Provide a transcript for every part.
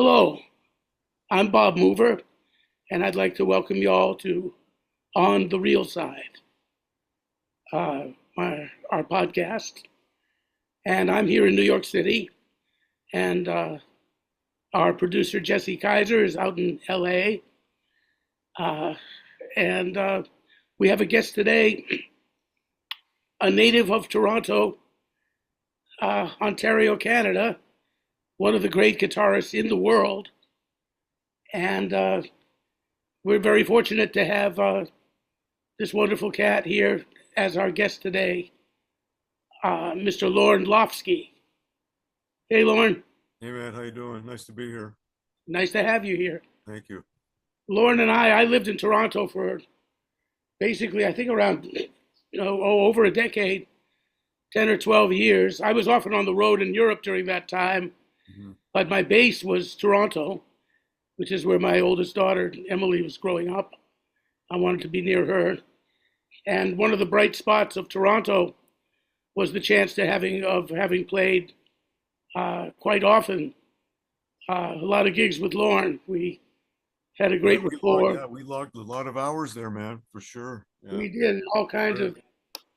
Hello, I'm Bob Mover, and I'd like to welcome you all to On the Real Side, our podcast. And I'm here in New York City, and our producer, Jessy Kaiser, is out in LA. And we have a guest today, a native of Toronto, Ontario, Canada, one of the great guitarists in the world. And we're very fortunate to have this wonderful cat here as our guest today, Mr. Lorne Lofsky. Hey, Lorne. Hey, man, how you doing? Nice to be here. Nice to have you here. Thank you. Lorne and I lived in Toronto for basically, I think around, over a decade, 10 or 12 years. I was often on the road in Europe during that time, but my base was Toronto, which is where my oldest daughter, Emily, was growing up. I wanted to be near her. And one of the bright spots of Toronto was the chance to having played quite often, a lot of gigs with Lorne. We had a great rapport. We logged a lot of hours there, man, for sure. Yeah. We did in all kinds of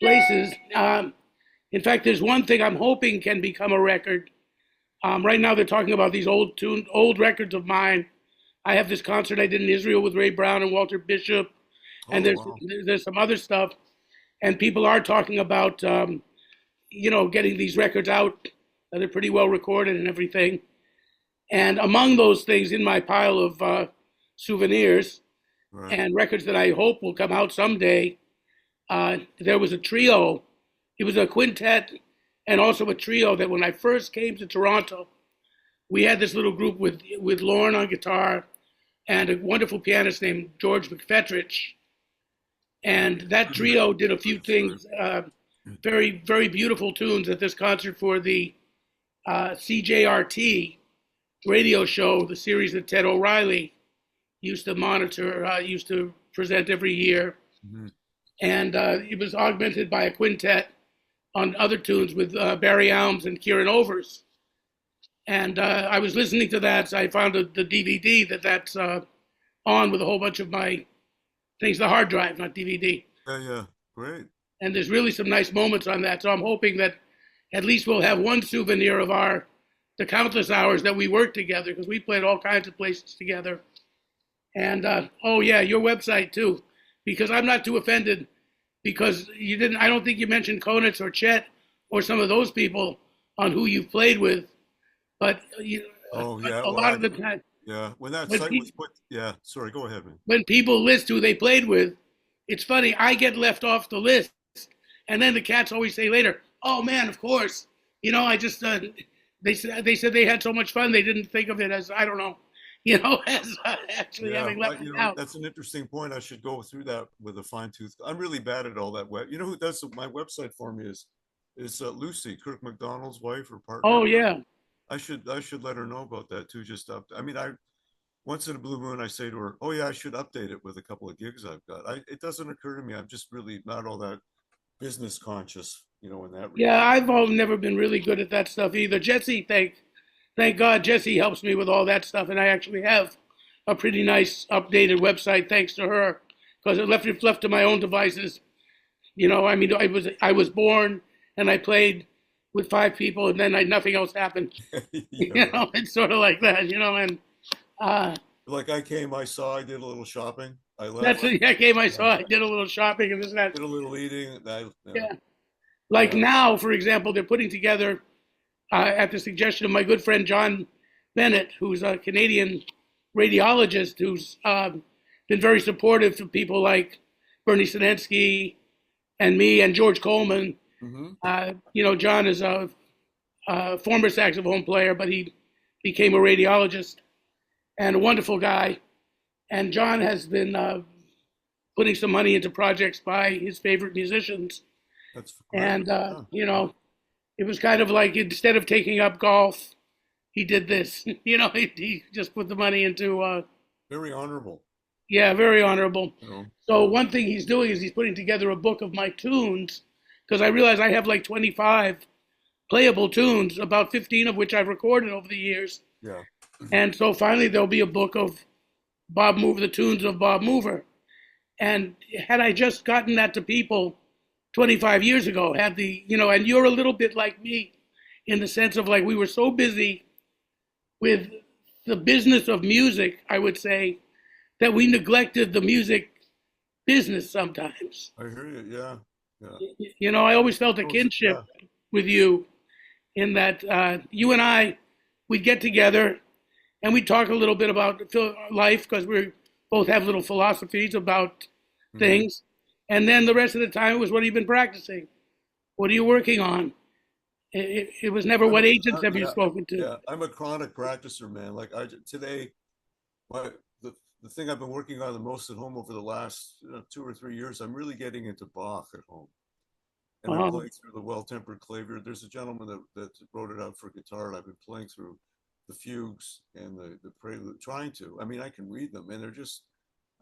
places. In fact, there's one thing I'm hoping can become a record. Right now they're talking about these old records of mine. I have this concert I did in Israel with Ray Brown and Walter Bishop, and there's some other stuff, and people are talking about getting these records out. They're pretty well recorded and everything. And among those things in my pile of souvenirs and records that I hope will come out someday, there was a trio. It was a quintet and also a trio that when I first came to Toronto, we had this little group with Lorne on guitar and a wonderful pianist named George McFetrich. And that trio did a few things, very, very beautiful tunes at this concert for the CJRT radio show, the series that Ted O'Reilly used to present every year. Mm-hmm. And it was augmented by a quintet on other tunes with Barry Alms and Kieran Overs. And I was listening to that, so I found the DVD that's on with a whole bunch of my things, the hard drive, not DVD. Yeah, great. And there's really some nice moments on that, so I'm hoping that at least we'll have one souvenir of the countless hours that we worked together, because we played all kinds of places together. And, your website too, because I'm not too offended, because I don't think you mentioned Konitz or Chet or some of those people on who you've played with, but a lot of the time. Yeah, when that site was put, sorry, go ahead, man. When people list who they played with, it's funny, I get left off the list, and then the cats always say later, oh man, of course, I just, they said they had so much fun, they didn't think of it as, I don't know, as actually having left it out. That's an interesting point. I should go through that with a fine tooth. I'm really bad at all that web. You know who does my website for me is Lucy, Kirk MacDonald's wife or partner. Oh yeah. I should let her know about that too. Once in a blue moon, I say to her, oh yeah, I should update it with a couple of gigs I've got. It doesn't occur to me. I'm just really not all that business conscious, in that regard. Yeah, I've never been really good at that stuff either. Jessy, thank God Jessy helps me with all that stuff, and I actually have a pretty nice updated website thanks to her, because if left to my own devices, I was born and I played with 5 people, and then nothing else happened. It's sort of like that, and like I came, I saw, I did a little shopping. I left. I came, I saw, I did a little shopping and this and that. Did a little eating. Now, for example, they're putting together, at the suggestion of my good friend John Bennett, who's a Canadian radiologist who's been very supportive to people like Bernie Sinensky and me and George Coleman. Mm-hmm. John is a former saxophone player, but he became a radiologist and a wonderful guy. And John has been putting some money into projects by his favorite musicians. That's and, it was kind of like, instead of taking up golf, he did this. He just put the money into... very honorable. Yeah, very honorable. So one thing he's doing is he's putting together a book of my tunes, because I realize I have like 25 playable tunes, about 15 of which I've recorded over the years. Yeah. And so finally there'll be a book of Bob Mover, the tunes of Bob Mover. And had I just gotten that to people 25 years ago, and you're a little bit like me in the sense of like we were so busy with the business of music, I would say, that we neglected the music business sometimes. I hear you. Yeah. I always felt a kinship with you in that you and I, we'd get together and we'd talk a little bit about life because we both have little philosophies about things. And then the rest of the time it was, what have you been practicing? What are you working on? It was never what agents have you spoken to. Yeah, I'm a chronic practicer, man. Like today, the thing I've been working on the most at home over the last 2 or 3 years, I'm really getting into Bach at home. And I'm playing through the Well-Tempered Clavier. There's a gentleman that wrote it out for guitar, and I've been playing through the fugues and the prelude, trying to. I mean, I can read them, and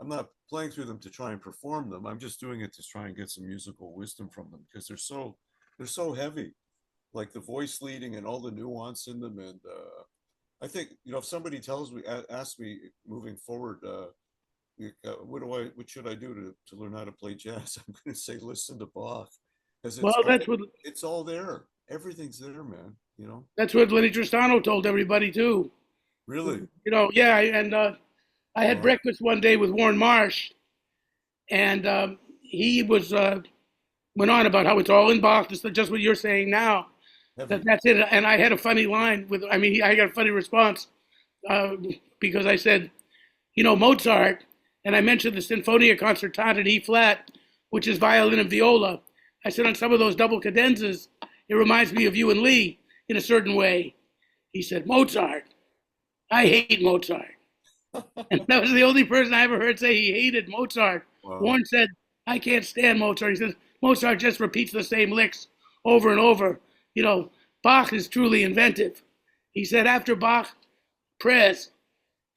I'm not playing through them to try and perform them. I'm just doing it to try and get some musical wisdom from them because they're so heavy, like the voice leading and all the nuance in them. And I think, if somebody asks me moving forward, what should I do to learn how to play jazz? I'm going to say, listen to Bach. Because it's all there. Everything's there, man. That's what Lenny Tristano told everybody too. Really? Yeah. And I had breakfast one day with Warren Marsh, and he went on about how it's all in Bach. Just what you're saying now. That's it. And I had a funny line I got a funny response because I said, Mozart, and I mentioned the Sinfonia Concertante in E flat, which is violin and viola. I said on some of those double cadenzas, it reminds me of you and Lee in a certain way. He said, Mozart, I hate Mozart. And that was the only person I ever heard say he hated Mozart. Wow. Warren said, I can't stand Mozart. He says, Mozart just repeats the same licks over and over. Bach is truly inventive. He said after Bach, Prez.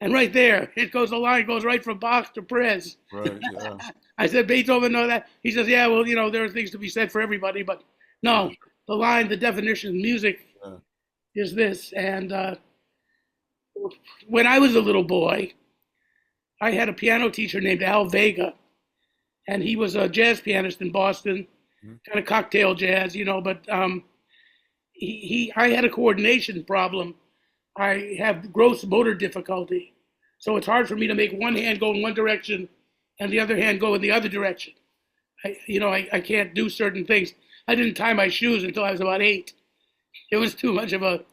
And right there, the line goes right from Bach to Prez. Right, yeah. I said, Beethoven know that? He says, yeah, well, there are things to be said for everybody, but no, the line, the definition of music is this. And when I was a little boy, I had a piano teacher named Al Vega, and he was a jazz pianist in Boston, kind of cocktail jazz, but I had a coordination problem. I have gross motor difficulty. So it's hard for me to make one hand go in one direction and the other hand go in the other direction. I can't do certain things. I didn't tie my shoes until I was about 8. It was too much of a,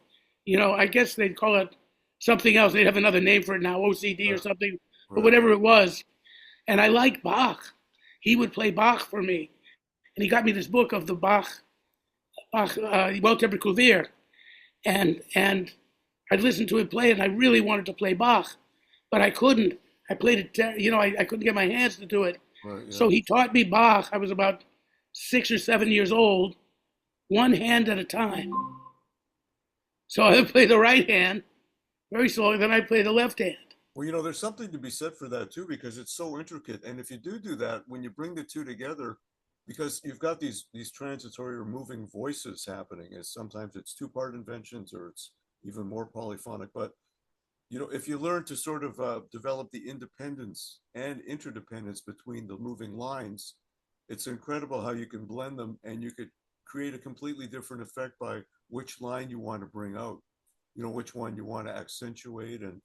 I guess they'd call it something else. They'd have another name for it now, OCD or something, but whatever it was. And I liked Bach. He would play Bach for me. And he got me this book of the Bach Well-Tempered Clavier. And I'd listen to him play, and I really wanted to play Bach, but I couldn't. I played it, I couldn't get my hands to do it. Right, yeah. So he taught me Bach. I was about 6 or 7 years old, one hand at a time. So I would play the right hand very slowly, then I'd play the left hand. Well, there's something to be said for that too, because it's so intricate. And if you do that, when you bring the two together, because you've got these transitory or moving voices happening, as sometimes it's 2-part inventions or it's even more polyphonic. But if you learn to sort of develop the independence and interdependence between the moving lines, it's incredible how you can blend them, and you could create a completely different effect by which line you want to bring out, which one you want to accentuate. And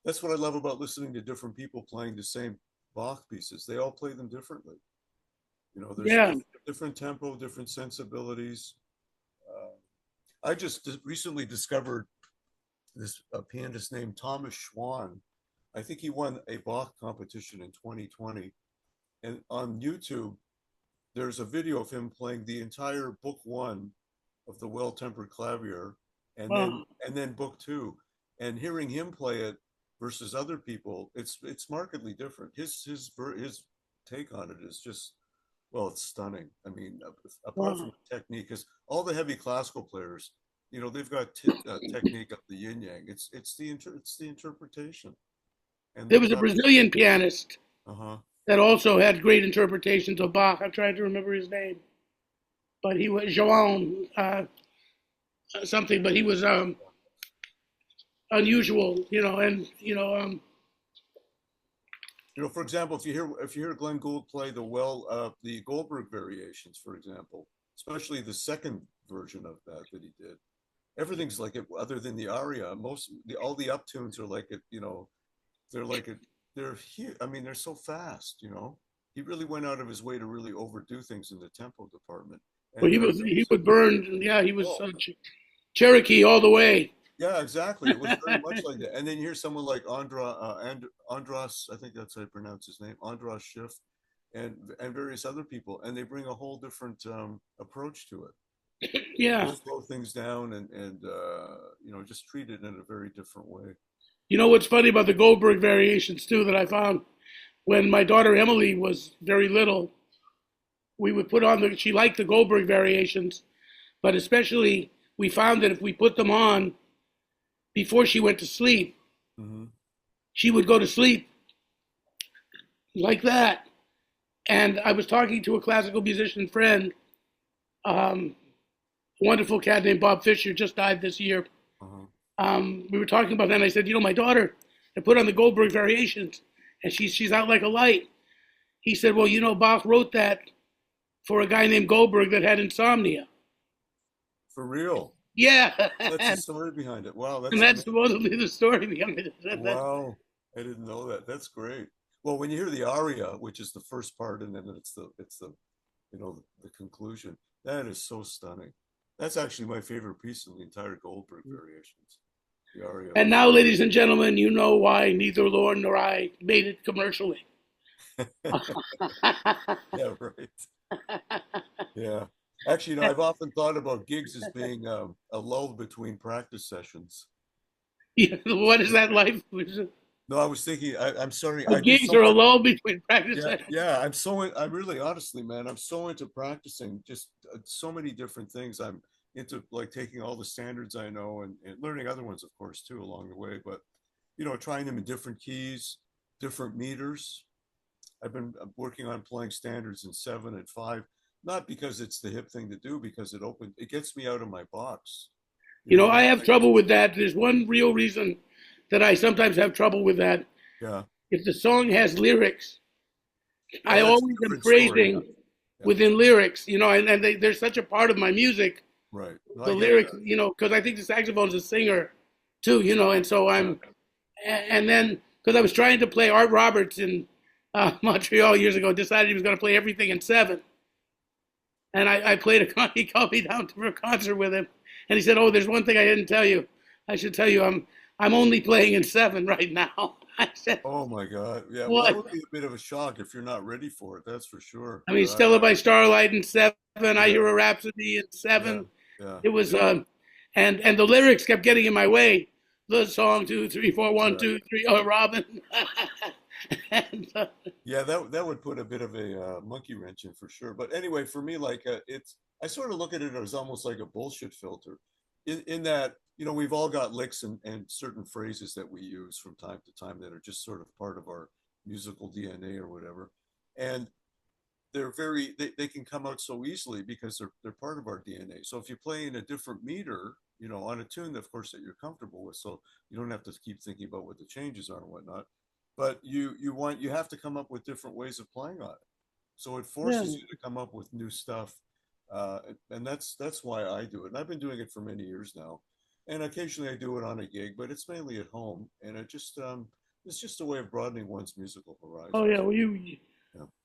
that's what I love about listening to different people playing the same Bach pieces. They all play them differently. There's different tempo, different sensibilities. I just recently discovered this pianist named Thomas Schwann. I think he won a Bach competition in 2020. And on YouTube, there's a video of him playing the entire book 1 of the Well-Tempered Clavier, and then book 2. And hearing him play it versus other people, it's markedly different. His take on it is just, it's stunning. I mean, apart from technique, because all the heavy classical players, they've got technique of the yin yang. It's the interpretation. And there was a Brazilian pianist that also had great interpretations of Bach. I'm trying to remember his name, but he was João something. But he was unusual, and For example, if you hear Glenn Gould play the Goldberg variations, for example, especially the second version of that he did, everything's like it. Other than the aria, all the uptunes are like it. They're like it. They're here. I mean, they're so fast. He really went out of his way to really overdo things in the tempo department. And well, he would burn. Yeah, he was Cherokee all the way. Yeah, exactly. It was very much like that. And then you hear someone like Andras, I think that's how you pronounce his name, Andras Schiff, and various other people, and they bring a whole different approach to it. Yeah. They'll slow things down and just treat it in a very different way. You know what's funny about the Goldberg variations too that I found when my daughter Emily was very little, we would put on she liked the Goldberg variations, but especially we found that if we put them on before she went to sleep, she would go to sleep like that. And I was talking to a classical musician friend, a wonderful cat named Bob Fisher, just died this year. We were talking about that, and I said, my daughter, I put on the Goldberg variations, and she's out like a light. He said, well, Bach wrote that for a guy named Goldberg that had insomnia. For real? Yeah. That's the story behind it. Wow. That's supposedly the story behind it. Wow. I didn't know that. That's great. Well, when you hear the aria, which is the first part, and then it's the the conclusion, that is so stunning. That's actually my favorite piece in the entire Goldberg variations. The aria. And now, ladies and gentlemen, you know why neither Lorne nor I made it commercially. Yeah, right. Yeah. Actually, I've often thought about gigs as being a lull between practice sessions. Yeah, what is that like? No, I was thinking. I'm sorry. Gigs are a lull between practice sessions. Yeah. I'm really, honestly, man, I'm so into practicing just so many different things. I'm into like taking all the standards I know and learning other ones, of course, too, along the way. But trying them in different keys, different meters. I've been working on playing standards in 7 and 5. Not because it's the hip thing to do, because it gets me out of my box. I have trouble with that. There's one real reason that I sometimes have trouble with that. Yeah. If the song has lyrics, I always am phrasing within lyrics, and they're such a part of my music. Right. No, the lyrics, because I think the saxophone's a singer too, and so and then because I was trying to play Art Roberts in Montreal years ago, decided he was going to play everything in 7. And I played he called me down for a concert with him, and he said, "Oh, there's one thing I didn't tell you. I should tell you, I'm only playing in 7 right now." I said, "Oh my God, yeah, well, that would be a bit of a shock if you're not ready for it. That's for sure." I mean, Stella by Starlight in 7. I Hear a Rhapsody in 7. Yeah. It was and the lyrics kept getting in my way. The song 2, 3, 4, 1, 2, 3. Oh, Robin. And, yeah, that would put a bit of a monkey wrench in for sure. But anyway, for me, like I sort of look at it as almost like a bullshit filter, in that we've all got licks and certain phrases that we use from time to time that are just sort of part of our musical DNA or whatever, and they're they can come out so easily because they're part of our DNA. So if you play in a different meter, on a tune, of course, that you're comfortable with, so you don't have to keep thinking about what the changes are and whatnot. But you have to come up with different ways of playing on it. So it forces you to come up with new stuff. And that's why I do it. And I've been doing it for many years now. And occasionally I do it on a gig, but it's mainly at home. And it's just a way of broadening one's musical horizon. Oh yeah, well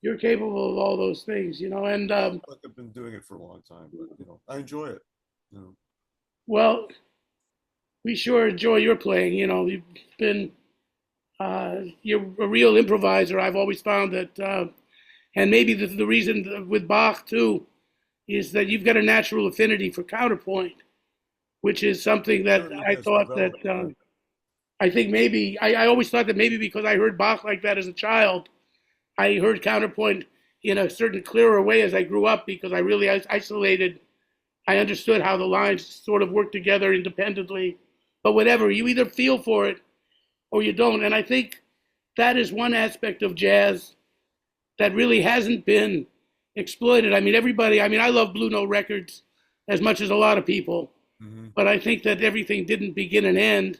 you're capable of all those things, and I've been doing it for a long time, but I enjoy it. Well, we sure enjoy your playing. You've been you're a real improviser. I've always found that, and maybe the reason with Bach too is that you've got a natural affinity for counterpoint, which is something that I thought that I think maybe I always thought that maybe because I heard Bach like that as a child, I heard counterpoint in a certain clearer way as I grew up, because I really isolated. I understood how the lines sort of work together independently, but whatever, you either feel for it or you don't. And I think that is one aspect of jazz that really hasn't been exploited. I mean, I love Blue Note records as much as a lot of people, but I think that everything didn't begin and end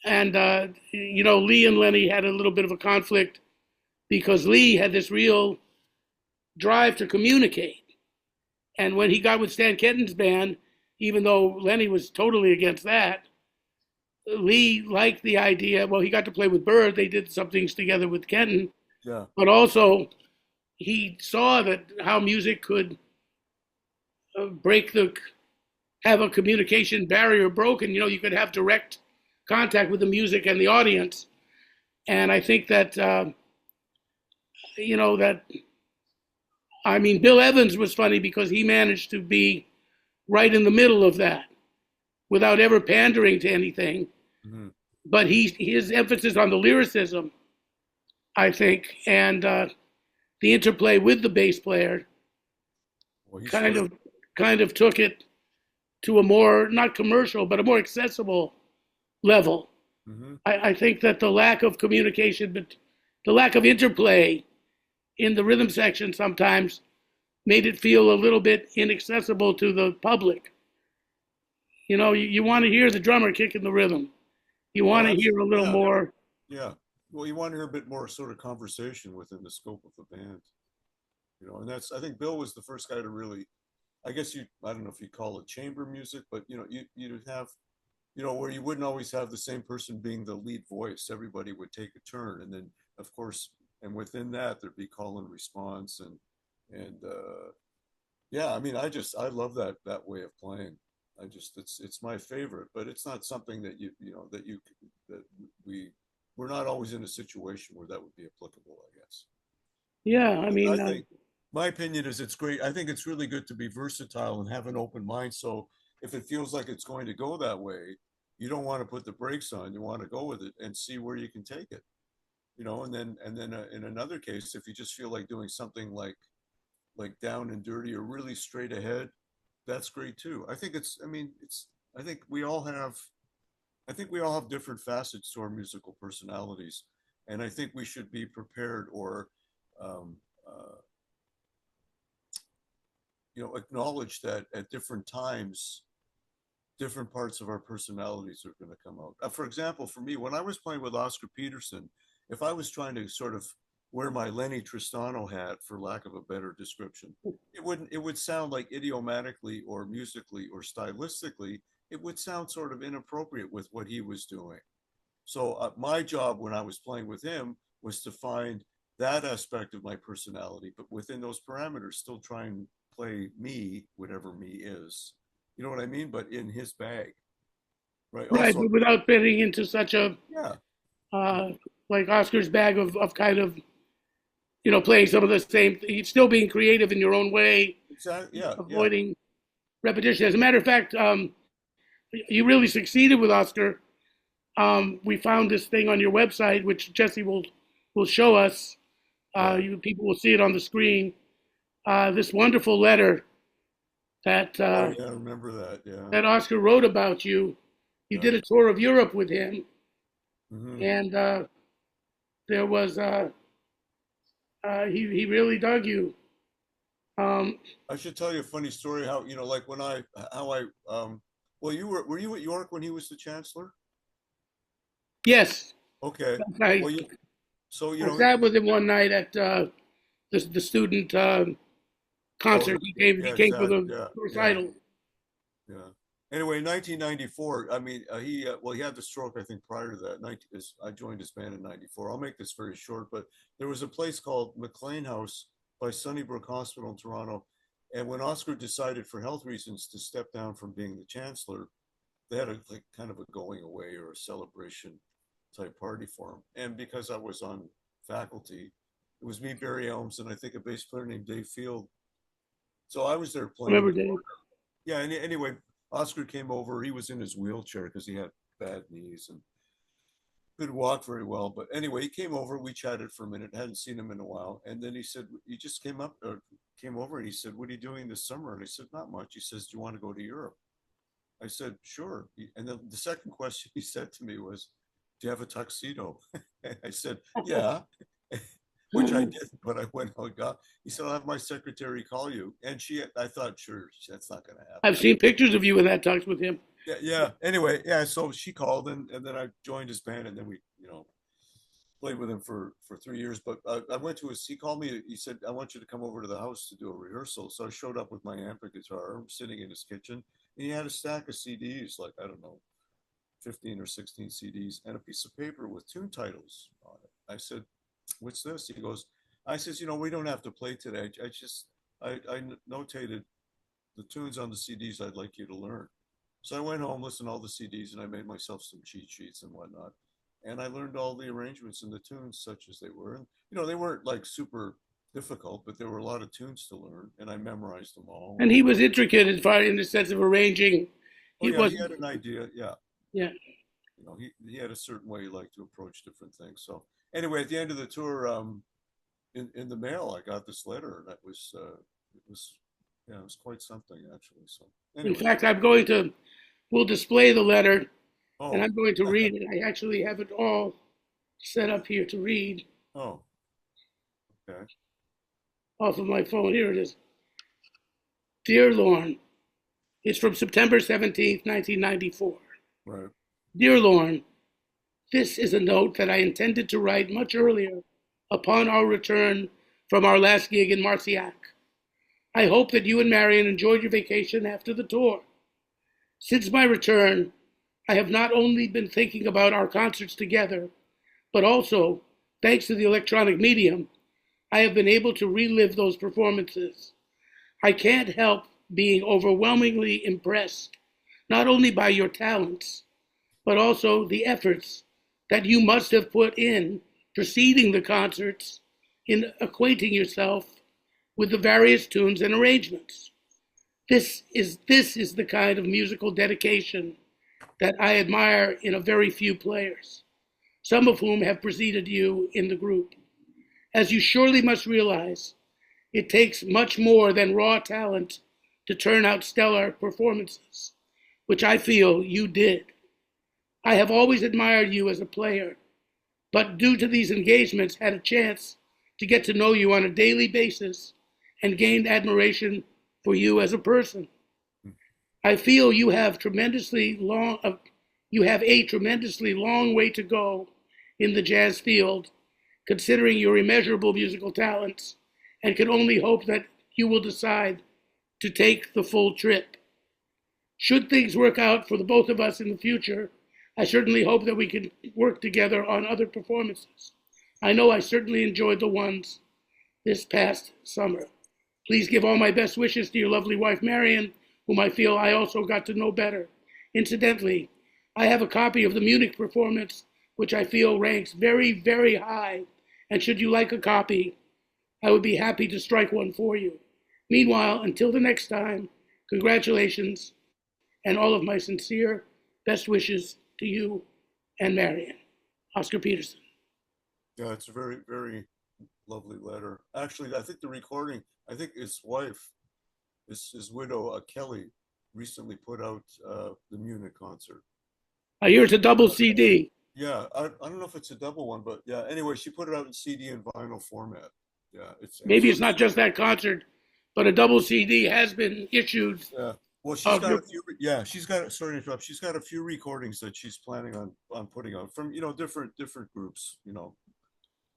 And, Lee and Lenny had a little bit of a conflict because Lee had this real drive to communicate. And when he got with Stan Kenton's band, even though Lenny was totally against that, Lee liked the idea. Well, he got to play with Bird. They did some things together with Kenton. Yeah. But also, he saw that how music could have a communication barrier broken. You could have direct contact with the music and the audience. And I think that, Bill Evans was funny because he managed to be right in the middle of that without ever pandering to anything. Mm-hmm. But his emphasis on the lyricism, I think, and the interplay with the bass player kind of took it to a more, not commercial, but a more accessible level. Mm-hmm. I think that the lack of communication, but the lack of interplay in the rhythm section sometimes made it feel a little bit inaccessible to the public. You want to hear the drummer kicking the rhythm. You want to hear a little more. Yeah. Well, you want to hear a bit more sort of conversation within the scope of the band. And I think Bill was the first guy to really, I guess I don't know if you call it chamber music, but you'd have, where you wouldn't always have the same person being the lead voice. Everybody would take a turn. And then, of course, and within that, there'd be call and response. I love that way of playing. It's my favorite, but it's not something that we're not always in a situation where that would be applicable, I guess. Yeah. I think my opinion is it's great. I think it's really good to be versatile and have an open mind. So if it feels like it's going to go that way, you don't want to put the brakes on. You want to go with it and see where you can take it. And then in another case, if you just feel like doing something like down and dirty or really straight ahead, that's great too. I think I think we all have different facets to our musical personalities, and I think we should be prepared or acknowledge that at different times, different parts of our personalities are going to come out. For example, for me, when I was playing with Oscar Peterson, if I was trying to sort of wear my Lenny Tristano hat, for lack of a better description, it would sound like idiomatically or musically or stylistically, it would sound sort of inappropriate with what he was doing. So my job when I was playing with him was to find that aspect of my personality, but within those parameters, still try and play me, whatever me is. You know what I mean? But in his bag. Right. Right, also, but without fitting into such a, like Oscar's bag of kind of, playing some of the same, still being creative in your own way, exactly. Yeah, avoiding repetition. As a matter of fact, you really succeeded with Oscar. We found this thing on your website, which Jessy will show us. People will see it on the screen. This wonderful letter that I remember that. Yeah, that Oscar wrote about you. You did a tour of Europe with him, and there was he really dug you. I should tell you a funny story. How like when well, were you at York when he was the chancellor? Yes. Okay. I sat with him one night at the student concert. He came for the recital. Yeah. Anyway, in 1994, he had the stroke, I think, prior to that. I joined his band in 94. I'll make this very short, but there was a place called McLean House by Sunnybrook Hospital in Toronto. And when Oscar decided for health reasons to step down from being the chancellor, they had kind of a going away or a celebration type party for him. And because I was on faculty, it was me, Barry Elms, and I think a bass player named Dave Field. So I was there playing. Remember Dave? Yeah, and anyway, Oscar came over. He was in his wheelchair because he had bad knees and couldn't walk very well. But anyway, he came over. We chatted for a minute. Hadn't seen him in a while. And then he said, he just came over and he said, "What are you doing this summer?" And I said, "Not much." He says, "Do you want to go to Europe?" I said, "Sure." And then the second question he said to me was, "Do you have a tuxedo?" I said, "Yeah." Which I didn't, but I went, "Oh God." He said, "I'll have my secretary call you." And I thought, sure, that's not going to happen. I've seen pictures of you in that tux with him. Yeah, yeah. Anyway, yeah. So she called, and then I joined his band, and then we, played with him for 3 years. But I went to his. He called me. He said, "I want you to come over to the house to do a rehearsal." So I showed up with my amp and guitar, sitting in his kitchen, and he had a stack of CDs, like I don't know, 15 or 16 CDs, and a piece of paper with tune titles on it. I said, "What's this?" He goes, "I says, we don't have to play today. I notated the tunes on the CDs I'd like you to learn." So I went home, listened to all the CDs, and I made myself some cheat sheets and whatnot. And I learned all the arrangements and the tunes such as they were. And, they weren't like super difficult, but there were a lot of tunes to learn, and I memorized them all. And he was intricate as far in the sense of arranging. Oh, He yeah, was, he had an idea. Yeah. yeah. He had a certain way he liked to approach different things. So anyway, at the end of the tour, in the mail, I got this letter, and it was, yeah, it was quite something actually. So In anyway, fact, we'll display the letter, and oh, I'm going to read it. I actually have it all set up here to read oh, okay, off of my phone. Here it is. Dear Lorne, it's from September 17th, 1994. right, Dear Lorne, this is a note that I intended to write much earlier upon our return from our last gig in Marciac. I hope that you and Marion enjoyed your vacation after the tour. Since my return, I have not only been thinking about our concerts together, but also, thanks to the electronic medium, I have been able to relive those performances. I can't help being overwhelmingly impressed, not only by your talents, but also the efforts that you must have put in preceding the concerts in acquainting yourself with the various tunes and arrangements. This is the kind of musical dedication that I admire in a very few players, some of whom have preceded you in the group. As you surely must realize, it takes much more than raw talent to turn out stellar performances, which I feel you did. I have always admired you as a player, but due to these engagements, had a chance to get to know you on a daily basis and gained admiration for you as a person. I feel you have a tremendously long way to go in the jazz field, considering your immeasurable musical talents, and can only hope that you will decide to take the full trip. Should things work out for the both of us in the future, I certainly hope that we can work together on other performances. I know I certainly enjoyed the ones this past summer. Please give all my best wishes to your lovely wife, Marion, whom I feel I also got to know better. Incidentally, I have a copy of the Munich performance, which I feel ranks very, very high, and should you like a copy, I would be happy to strike one for you. Meanwhile, until the next time, congratulations and all of my sincere best wishes to you and Marion. Oscar Peterson. yeah, it's a very, very lovely letter. Actually, I think the recording, I think his wife, his widow, Kelly, recently put out the Munich concert. I hear it's a double CD. Yeah, I don't know if it's a double one, but yeah. Anyway, she put it out in CD and vinyl format. Yeah, Maybe it's not just that concert, but a double CD has been issued. Yeah. Well, she's got a few. Yeah, she's got. Sorry to interrupt. She's got a few recordings that she's planning on putting out from different groups.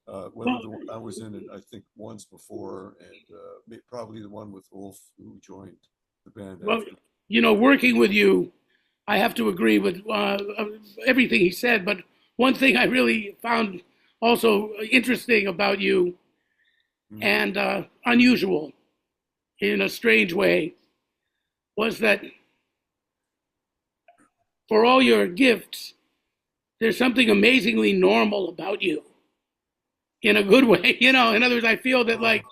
Whether the one I was in, I think once before, and probably the one with Wolf who joined the band. Well, after. Working with you, I have to agree with everything he said. But one thing I really found also interesting about you, and unusual in a strange way, was that for all your gifts, there's something amazingly normal about you in a good way. In other words, I feel that like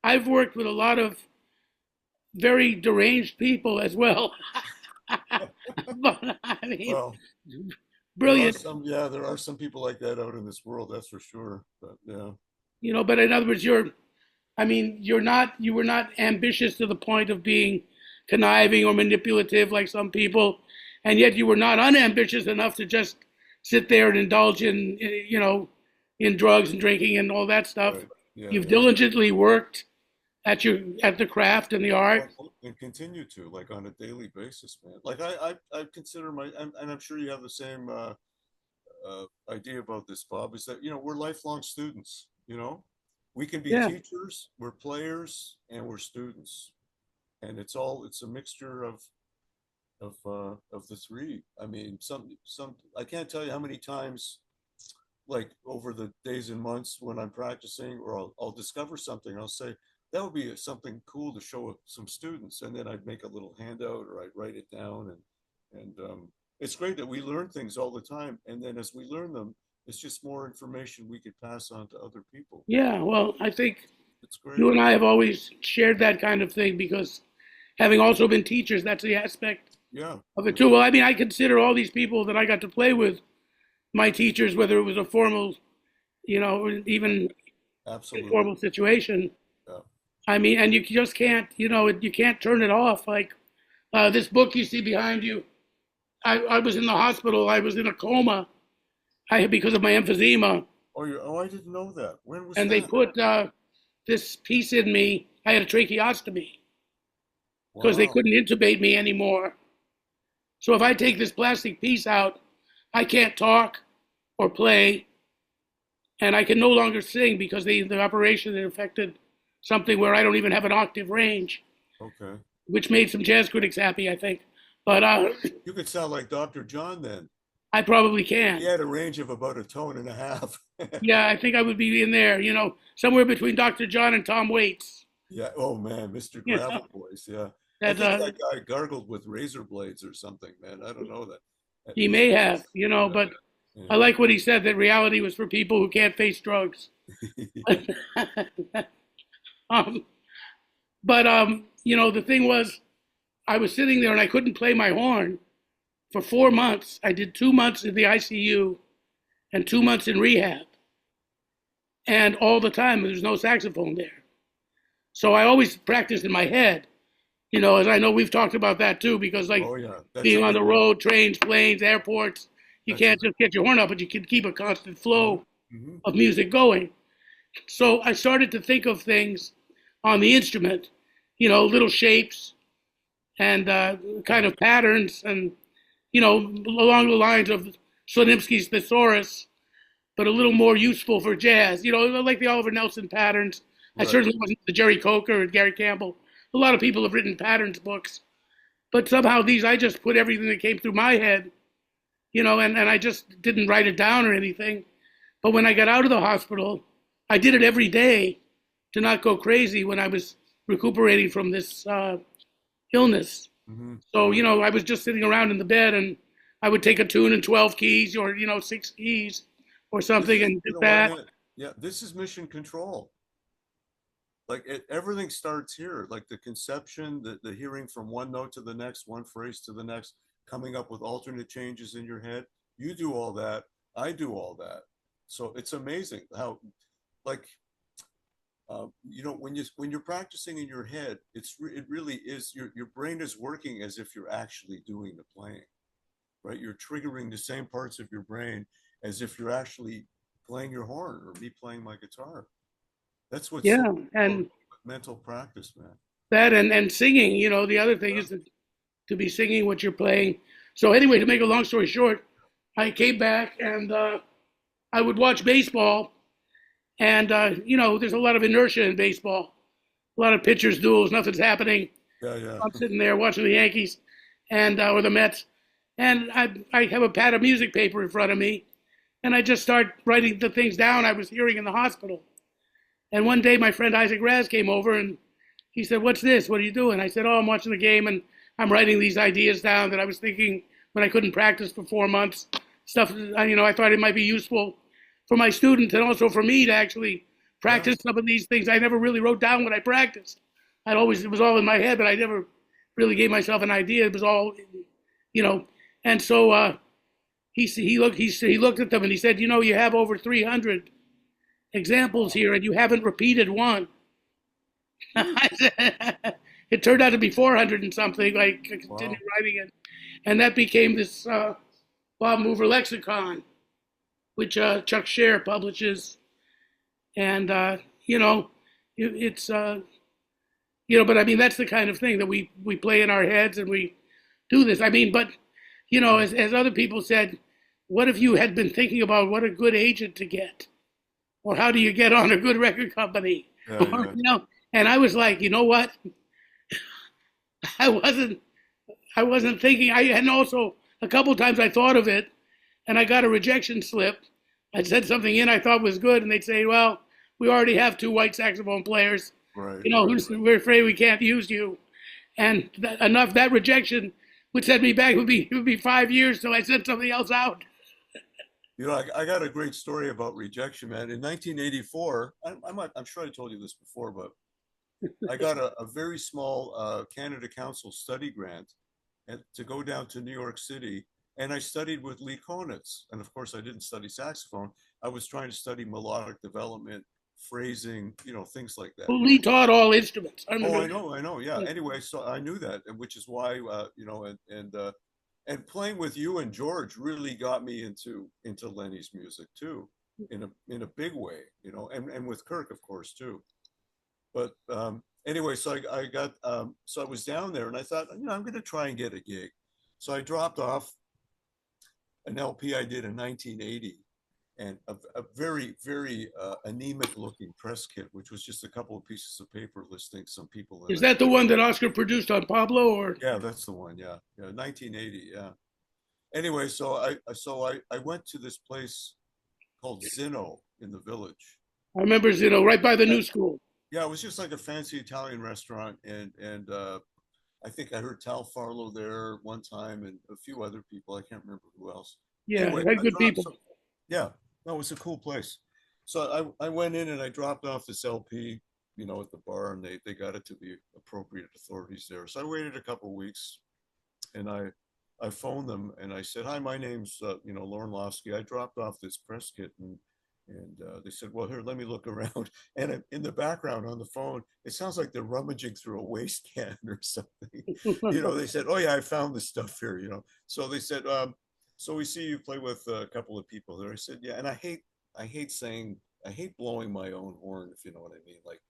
I've worked with a lot of very deranged people as well. But I mean, Well, brilliant. there are some people like that out in this world, that's for sure. But yeah. But in other words, you were not ambitious to the point of being conniving or manipulative like some people, and yet you were not unambitious enough to just sit there and indulge in drugs and drinking and all that stuff. Right. Yeah, You've diligently worked at the craft and the art. And continue to, like, on a daily basis, man. Like I consider and I'm sure you have the same idea about this, Bob, is that, we're lifelong students, we can be Yeah, teachers, we're players, and we're students. And it's a mixture of the three. I mean, I can't tell you how many times, like, over the days and months when I'm practicing, or I'll discover something, I'll say, that would be something cool to show some students. And then I'd make a little handout, or I'd write it down. And it's great that we learn things all the time. And then as we learn them, it's just more information we could pass on to other people. yeah. Well, I think It's great. you and I have always shared that kind of thing because having also been teachers, that's the aspect Yeah. of it too. Well, I mean, I consider all these people that I got to play with my teachers, whether it was a formal, even Absolutely. informal situation. Yeah. I mean, and you just can't, you can't turn it off. Like this book you see behind you, I was in the hospital. I was in a coma. Because of my emphysema. Oh, I didn't know that. When was and that? they put this piece in me. I had a tracheostomy because they Wow. couldn't intubate me anymore. So if I take this plastic piece out, I can't talk or play, and I can no longer sing because the operation had affected something where I don't even have an octave range, Okay. which made some jazz critics happy, I think. But You could sound like Dr. John then. I probably can. He had a range of about a tone and a half. Yeah, I think I would be in there, somewhere between Dr. John and Tom Waits. Yeah. Oh man, Mr. Yeah. Gravel Voice. Yeah. That, I think that guy gargled with razor blades or something, man. I don't know that. he may have, but Yeah. I like what he said, that reality was for people who can't face drugs. But the thing was, I was sitting there and I couldn't play my horn for 4 months. I did 2 months in the ICU and 2 months in rehab. And all the time, there was no saxophone there. So I always practiced in my head, as I know we've talked about that too, because Oh yeah. being on the road, trains, planes, airports, you can't just get your horn up, but you can keep a constant flow Mhm. of music going. So I started to think of things on the instrument, little shapes and kind of patterns, and along the lines of Slanimsky's Thesaurus, but a little more useful for jazz. Like the Oliver Nelson patterns. I Right. certainly wasn't the Jerry Coker and Gary Campbell. A lot of people have written patterns books, but somehow I just put everything that came through my head, and I just didn't write it down or anything. But when I got out of the hospital, I did it every day to not go crazy when I was recuperating from this illness. Mhm. So, I was just sitting around in the bed and I would take a tune in 12 keys or, 6 keys or something and do that. What, man? Yeah, this is mission control. Like everything starts here, like the conception, the hearing from one note to the next, one phrase to the next, coming up with alternate changes in your head. You do all that. I do all that. So it's amazing how, like, when you're practicing in your head, it really is, your brain is working as if you're actually doing the playing, right? You're triggering the same parts of your brain as if you're actually playing your horn or me playing my guitar. That's what's Yeah, so and mental practice, man. that and singing, the other thing is to be singing what you're playing. So anyway, to make a long story short, I came back and I would watch baseball, and there's a lot of inertia in baseball, a lot of pitchers duels, nothing's happening. Yeah. I'm sitting there watching the Yankees and or the Mets, and I have a pad of music paper in front of me, and I just start writing the things down I was hearing in the hospital. And one day my friend Isaac Raz came over and he said, "What's this? What are you doing?" I said, "Oh, I'm watching the game and I'm writing these ideas down that I was thinking when I couldn't practice for 4 months. Stuff, I thought it might be useful for my students and also for me to actually practice some of these things. I never really wrote down what I practiced. It was all in my head, but I never really gave myself an idea. It was all, And so he looked at them and he said, "You have over 300 examples here and you haven't repeated one." It turned out to be 400 and something. I continued writing it, and that became this Bob Mover lexicon, which Chuck Scher publishes. And it's But I mean, that's the kind of thing that we play in our heads and we do this. I mean, but, as other people said, what if you had been thinking about what a good agent to get? Or how do you get on a good record company? Yeah, Or, yeah. and I was like, you know what? I wasn't I wasn't thinking. And also a couple times I thought of it, and I got a rejection slip. I said something in I thought was good, and they'd say, "Well, we already have two white saxophone players. Right, We're afraid we can't use you." And that rejection would send me back. It would be 5 years till I sent something else out. I got a great story about rejection, man. In 1984, I'm sure I told you this before, but I got a very small Canada Council study grant to go down to New York City. And I studied with Lee Konitz. And of course, I didn't study saxophone. I was trying to study melodic development, phrasing, things like that. Lee taught all instruments. I Oh, remember. I know. Yeah. Anyway, so I knew that, and which is why, and playing with you and George really got me into Lenny's music too, in a big way, and with Kirk, of course, too. But anyway, so I got so I was down there, and I thought, I'm going to try and get a gig. So I dropped off an LP I did in 1980, and a very, very anemic looking press kit, which was just a couple of pieces of paper listing some people in Is it. that the one that Oscar produced on Pablo? Or Yeah, that's the one. Yeah, yeah, 1980. Yeah. Anyway, so I went to this place called Zinno in the Village. I remember right by the Yeah, new school. yeah, it was just like a fancy Italian restaurant, and I think I heard Tal Farlow there one time, and a few other people. I can't remember who else. Yeah, Anyway, it had I good dropped people. some. Yeah, no, it was a cool place. So I went in and I dropped off this LP, at the bar, and they got it to the appropriate authorities there. So I waited a couple of weeks, and I phoned them and I said, "Hi, my name's Lorne Lofsky. I dropped off this press kit," and they said, "Well, here, let me look around." And in the background on the phone, it sounds like they're rummaging through a waste can or something. They said, "Oh yeah, I found this stuff here." So they said, "So we see you play with a couple of people there." I said, "Yeah," and I hate blowing my own horn, if you know what I mean, like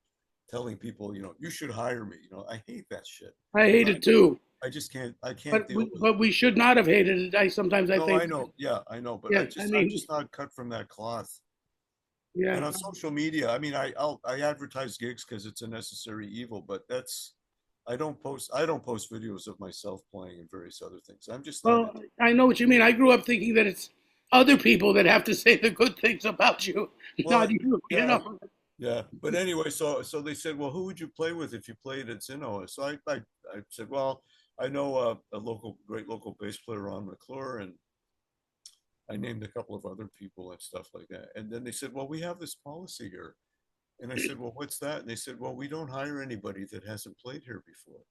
telling people, you should hire me. I hate that shit. I hate it too. I just can't. I can't But deal we, with it. but we should not have hated it. Sometimes I No, I think. know. Yeah, I know. But Yeah, I'm just not cut from that cloth. yeah. And on social media, I mean, I advertise gigs because it's a necessary evil. But I don't post videos of myself playing and various other things. I'm just not Well, into. I know what you mean. I grew up thinking that it's other people that have to say the good things about you, not Well, you. yeah, yeah. But anyway, so they said, well, who would you play with if you played at Zinno? So I said, well, I know a great local bass player, Ron McClure, and I named a couple of other people and stuff like that. And then they said, well, we have this policy here. And I said, well, what's that? And they said, well, we don't hire anybody that hasn't played here before.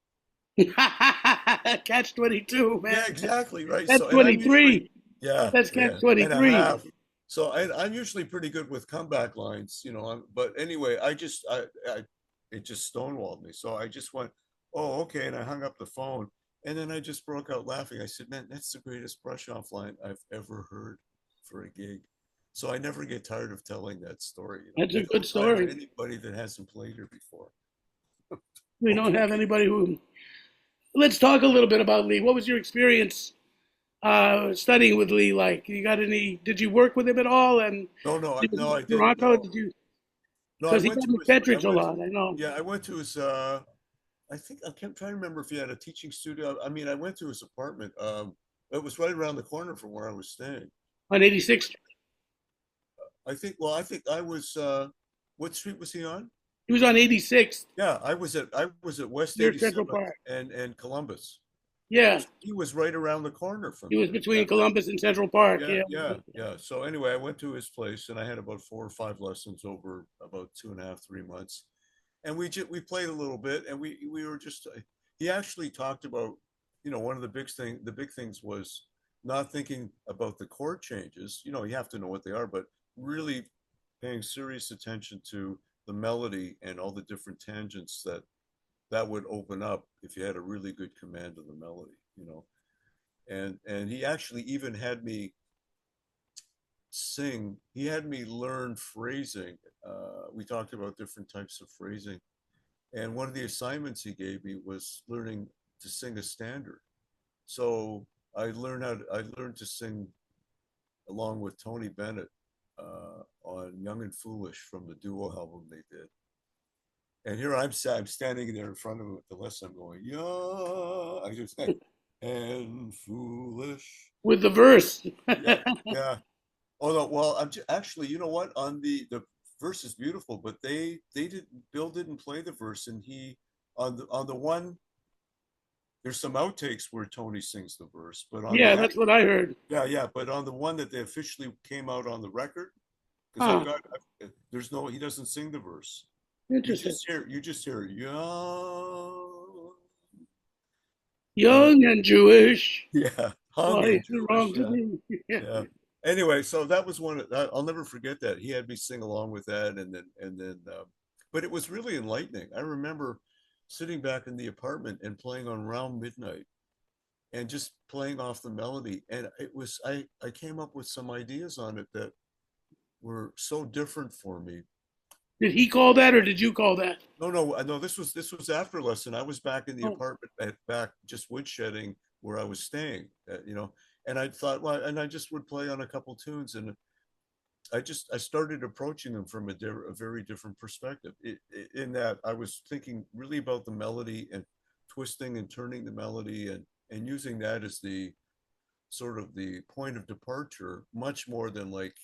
Catch 22, man. Yeah, exactly. Right. That's So, and I'm usually, 23. yeah, That's yeah, catch and a 23. half. So I'm usually pretty good with comeback lines, but anyway, it just stonewalled me. So I just went, oh, okay. And I hung up the phone. And then I just broke out laughing. I said, man, that's the greatest brush off line I've ever heard for a gig. So I never get tired of telling that story. That's They a good don't hire story. anybody that hasn't played here before. We don't have Okay. anybody who. Let's talk a little bit about Lee. What was your experience studying with Lee like? You got any? Did you work with him at all? And No, no, no, I didn't. Toronto? No, Did you? no, Because he got in Petrich a lot. I know. yeah, I went to his, I think I can't try to remember if he had a teaching studio. I mean, I went to his apartment. It was right around the corner from where I was staying. On 86th. I think I was, what street was he on? He was on 86th Yeah, I was at West near Central 87th Park. and Columbus. Yeah, He was right around the corner from he was there. Yeah, between Columbus and Central Park. yeah, Yeah. yeah, yeah. So anyway, I went to his place and I had about 4 or 5 lessons over about 2.5, 3 months. And we played a little bit, and we were just. He actually talked about, one of the big things was not thinking about the chord changes. You have to know what they are, but really paying serious attention to the melody and all the different tangents that would open up if you had a really good command of the melody. And he actually even had me sing. He had me learn phrasing. We talked about different types of phrasing, And one of the assignments he gave me was learning to sing a standard. So I learned to sing along with Tony Bennett on Young and Foolish from the duo album they did. And here I'm standing there in front of him with the lesson. I'm going, yeah, I just say, and foolish. with the verse. Yeah, yeah. Although, well, actually, you know what? On the verse is beautiful, but they didn't. Bill didn't play the verse, and he on the one. There's some outtakes where Tony sings the verse, but on Yeah, the that's what I heard. yeah, yeah, but on the one that they officially came out on the record, because Huh. there's no, he doesn't sing the verse. Interesting. You just hear young, and Young and Jewish. yeah, hung Why and is it Jewish, wrong to yeah, me? Yeah. yeah. Anyway, so that was I'll never forget that. He had me sing along with that, but it was really enlightening. I remember sitting back in the apartment and playing on Round Midnight and just playing off the melody. And I came up with some ideas on it that were so different for me. Did he call that or did you call that? No, this was after lesson. I was back in the Oh, apartment back just woodshedding where I was staying, and I thought, well, and I just would play on a couple tunes, and I started approaching them from a very different perspective. In that I was thinking really about the melody and twisting and turning the melody and using that as the sort of the point of departure, much more than like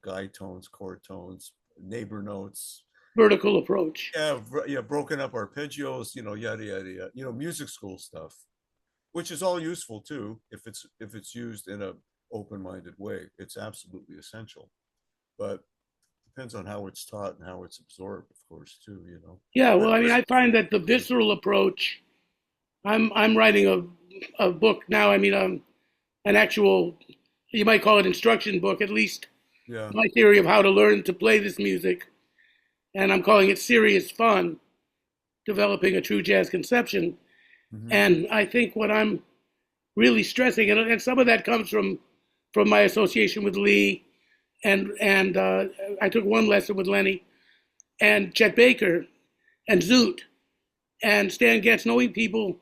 guide tones, chord tones, neighbor notes. vertical approach. Yeah, yeah, broken up arpeggios, yada yada yada. Music school stuff, which is all useful too if it's used in a open-minded way. It's absolutely essential, but depends on how it's taught and how it's absorbed, of course, too. Yeah, But well, I mean, I find that the visceral approach. I'm writing a book now. I mean, an actual, you might call it instruction book, at least yeah, my theory of how to learn to play this music, and I'm calling it Serious Fun, Developing a True Jazz Conception. hmm, And I think what I'm really stressing, and some of that comes from my association with Lee, and I took one lesson with Lenny and Chet Baker and Zoot and Stan Getz, knowing people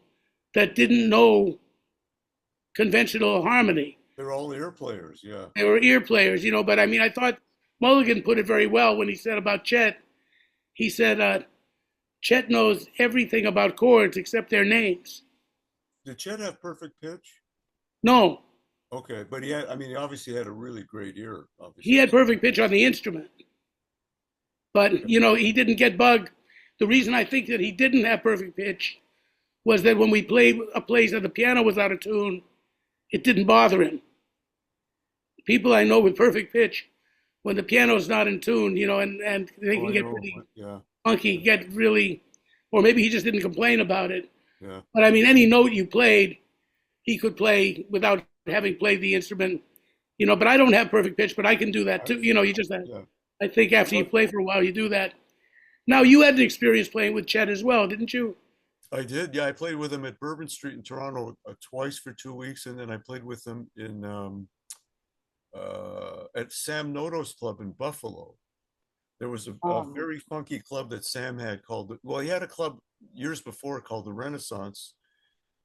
that didn't know conventional harmony. they're all ear players. Yeah, They were ear players, but I mean, I thought Mulligan put it very well when he said about Chet. He said, Chet knows everything about chords except their names. did Chet have perfect pitch? No, Okay, but he obviously had a really great ear, he obviously. had perfect pitch on the instrument, but, he didn't get bugged. The reason I think that he didn't have perfect pitch was that when we played a place that the piano was out of tune, it didn't bother him. People I know with perfect pitch, when the piano's not in tune, and they Oh, can I get know. pretty Yeah, funky, get really, or maybe he just didn't complain about it. yeah. But I mean, any note you played, he could play without having played the instrument. But I don't have perfect pitch, but I can do that I, too. You just, yeah. I think after you Well, play for a while, you do that. Now, you had an experience playing with Chet as well, didn't you? I did. Yeah, I played with him at Bourbon Street in Toronto twice for 2 weeks, and then I played with him in at Sam Noto's club in Buffalo. There was a Um, very funky club that Sam had called. Well, he had a club years before called the Renaissance,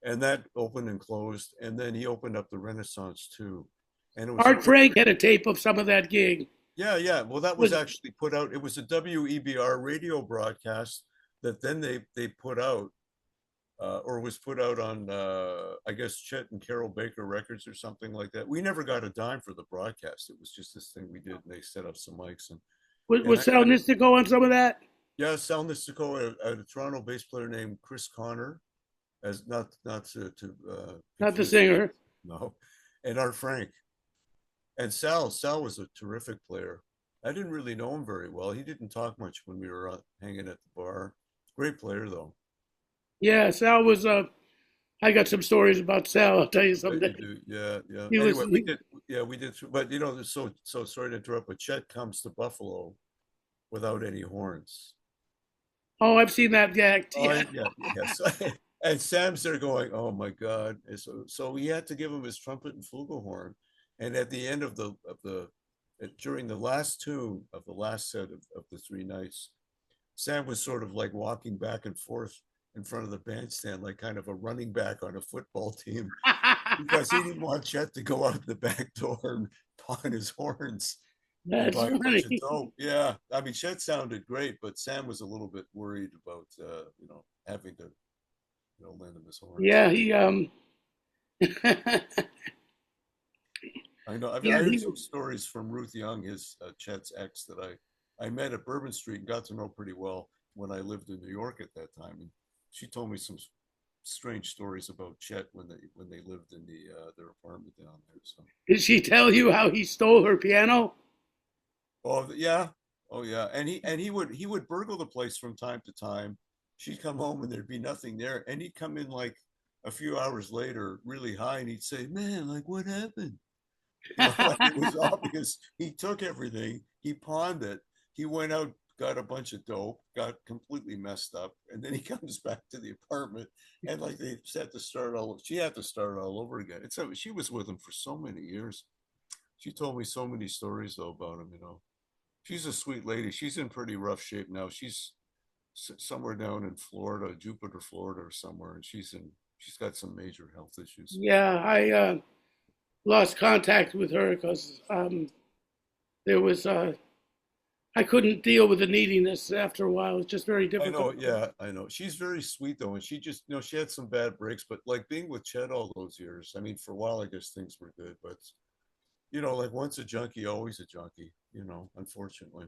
and that opened and closed. And then he opened up the Renaissance too, and it was a Art great. Frank had a tape of some of that gig. Yeah, yeah. Well, that was Was actually put out. It was a WEBR radio broadcast that then they put out or was put out on, I guess, Chet and Carol Baker Records or something like that. We never got a dime for the broadcast. It was just this thing we did, and they set up some mics and was Sal Nistico on some of that? yeah, Sal Nistico, a Toronto bass player named Chris Connor, as not to Not the confuse it, singer. no, and Art Frank and Sal was a terrific player. I didn't really know him very well. He didn't talk much when we were hanging at the bar. Great player though. Yeah, Sal was. I got some stories about Sal. I'll tell you Bet you someday. do. Yeah, yeah. He was. Anyway, we did. But so sorry to interrupt. But Chet comes to Buffalo without any horns. Oh, I've seen that act. Oh, Yeah. yeah, yes. And Sam's there going, "Oh my God!" And so we had to give him his trumpet and flugelhorn. And at the end of during the last tune of the last set of the 3 nights, Sam was sort of like walking back and forth in front of the bandstand, like kind of a running back on a football team, because he didn't want Chet to go out the back door and pawn his horns and That's buy a bunch of funny. dope. Yeah, I mean, Chet sounded great, but Sam was a little bit worried about having to lend him his horns. Yeah, he I know. I yeah, heard he some stories from Ruth Young, his Chet's ex, that I met at Bourbon Street and got to know pretty well when I lived in New York at that time. And she told me some strange stories about Chet when they lived in their apartment down there. So, did she tell you how he stole her piano? oh yeah, oh yeah, and he would burgle the place from time to time. She'd come home and there'd be nothing there, and he'd come in like a few hours later, really high, and he'd say, "Man, like what happened?" Like it was obvious he took everything, he pawned it, he went out, got a bunch of dope, got completely messed up, and then he comes back to the apartment and like they had to start all. She had to start all over again. And so she was with him for so many years. She told me so many stories though about him. She's a sweet lady. She's in pretty rough shape now. She's somewhere down in Florida, Jupiter, Florida, or somewhere, and she's got some major health issues. Yeah, I lost contact with her because there was I couldn't deal with the neediness after a while. It's just very I know, difficult. yeah, I know. She's very sweet though, and she just, she had some bad breaks, but like being with Chet all those years, I mean, for a while, I guess things were good, but like once a junkie, always a junkie, unfortunately.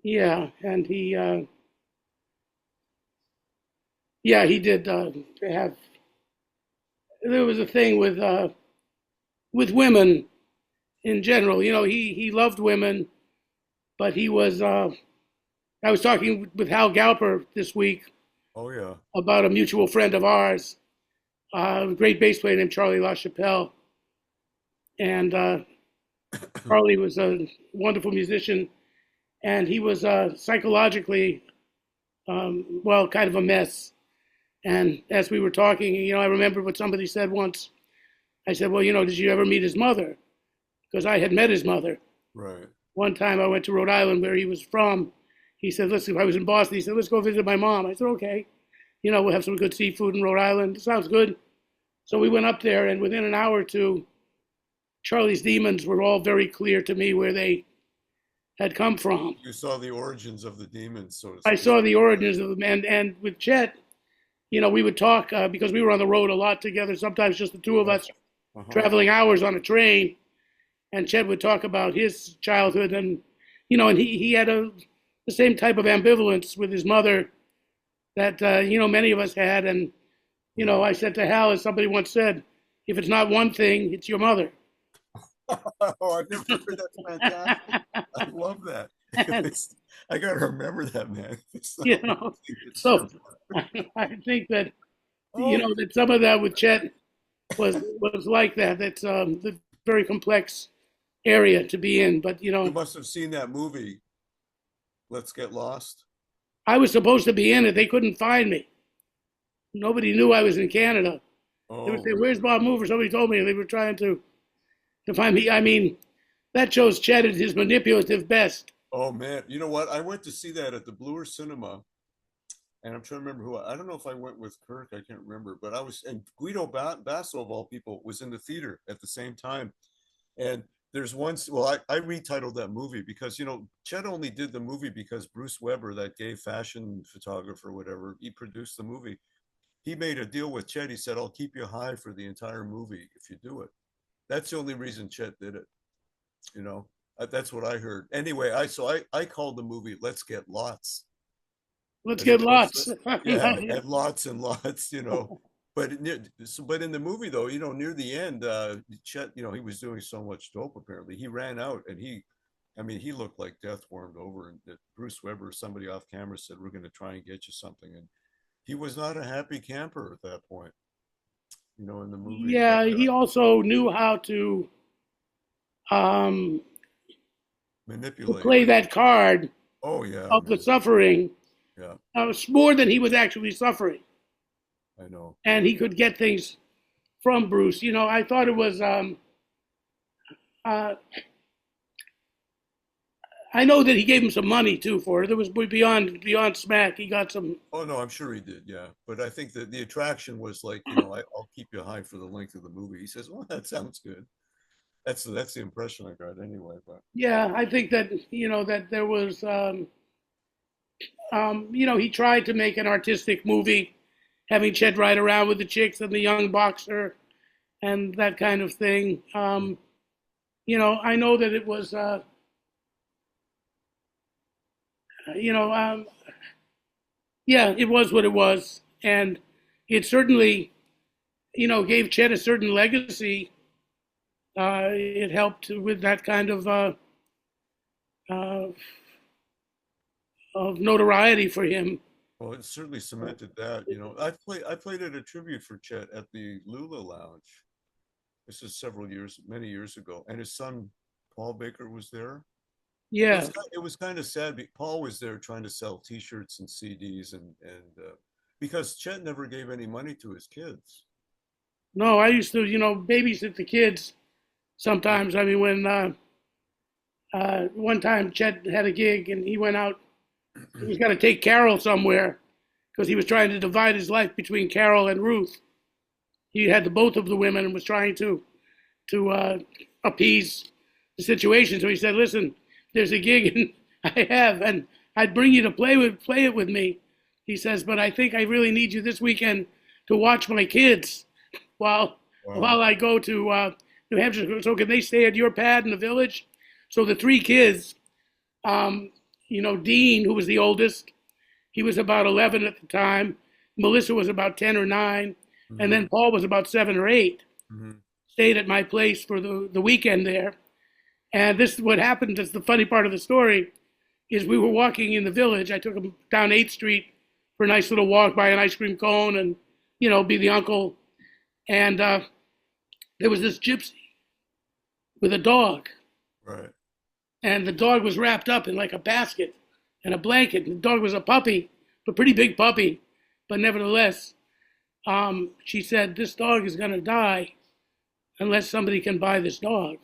Yeah, and yeah, he did have. There was a thing with women in general. He loved women, but he was. I was talking with Hal Galper this week Oh yeah. about a mutual friend of ours, a great bass player named Charlie LaChapelle, and Charlie was a wonderful musician, and he was psychologically, well, kind of a mess. And as we were talking, I remember what somebody said once. I said, well, did you ever meet his mother? Because I had met his mother. Right. One time I went to Rhode Island where he was from. He said, listen, I was in Boston. He said, let's go visit my mom. I said, okay. We'll have some good seafood in Rhode Island. Sounds good. So we went up there, and within an hour or two, Charlie's demons were all very clear to me where they had come from. You saw the origins of the demons, so to I speak. saw the origins of them. And with Chet, we would talk because we were on the road a lot together, sometimes just the two of us traveling hours on a train. And Chet would talk about his childhood, and and he had the same type of ambivalence with his mother that many of us had. And I said to Hal, as somebody once said, if it's not one thing, it's your mother. Oh, I've never heard that. Fantastic. I love that. I got to remember that, man. So I think that Oh, that some of that with Chet was like that. That's the very complex area to be in. But you must have seen that movie, Let's Get Lost. I was supposed to be in it. They couldn't find me. Nobody knew I was in Canada. They would Oh, say, "Where's Bob Mover?" Somebody told me, and they were trying to find me. I mean, that shows Chet at his manipulative best. oh man. You know what? I went to see that at the Bloor Cinema, and I'm trying to remember who. I don't know if I went with Kirk. I can't remember, but and Guido Basso of all people was in the theater at the same time. And there's one. Well, I retitled that movie because Chet only did the movie because Bruce Weber, that gay fashion photographer, whatever, he produced the movie. He made a deal with Chet. He said, "I'll keep you high for the entire movie if you do it." That's the only reason Chet did it. That's what I heard. Anyway, I called the movie "Let's Get Lots." Let's As get opposed lots. to, yeah, and lots and lots. But but in the movie though, near the end, Chet, he was doing so much dope. Apparently, he ran out, and he looked like death warmed over. And that Bruce Weber, somebody off camera, said, "We're going to try and get you something," and he was not a happy camper at that point. In the movie, but Yeah, he also knew how um, to manipulate. play that card Oh yeah, of the man. suffering Yeah, more than he was actually suffering, I know. and he could get things from Bruce. I thought it was. Uh, I know that he gave him some money too for it. There was beyond smack. He got some. Oh no, I'm sure he did. Yeah, but I think that the attraction was like, I'll keep you high for the length of the movie. He says, well, that sounds good. That's the impression I got anyway. But Yeah, I think that that there was he tried to make an artistic movie, having Chet ride around with the chicks and the young boxer, and that kind of thing. I know that it was. Yeah, it was what it was, and it certainly, gave Chet a certain legacy. It helped with that kind uh, of notoriety for him. well, it certainly cemented that. I played at a tribute for Chet at the Lula Lounge. This is many years ago, and his son Paul Baker was there. Yeah. It was kind of sad. Paul was there trying to sell T-shirts and CDs, and because Chet never gave any money to his kids. No, I used to, babysit the kids sometimes. I mean, when one time Chet had a gig and he went out, he was going to take Carol somewhere because he was trying to divide his life between Carol and Ruth. He had the both of the women and was trying to appease the situation. So he said, "Listen, there's a gig and and I'd bring you to play it with me." He says, "But I think I really need you this weekend to watch my kids while I go to New Hampshire. So can they stay at your pad in the village?" So the three kids, Dean, who was the oldest, he was about 11 at the time. Melissa was about 10 or 9. Mm-hmm. And then Paul was about 7 or 8. Mm-hmm. Stayed at my place for the weekend there. And this is what happened. That's the funny part of the story, is we were walking in the village. I took him down 8th Street for a nice little walk by an ice cream cone and, be the uncle. And there was this gypsy with a dog. Right. And the dog was wrapped up in like a basket and a blanket. And the dog was a puppy, a pretty big puppy. But nevertheless, she said, "This dog is going to die unless somebody can buy this dog,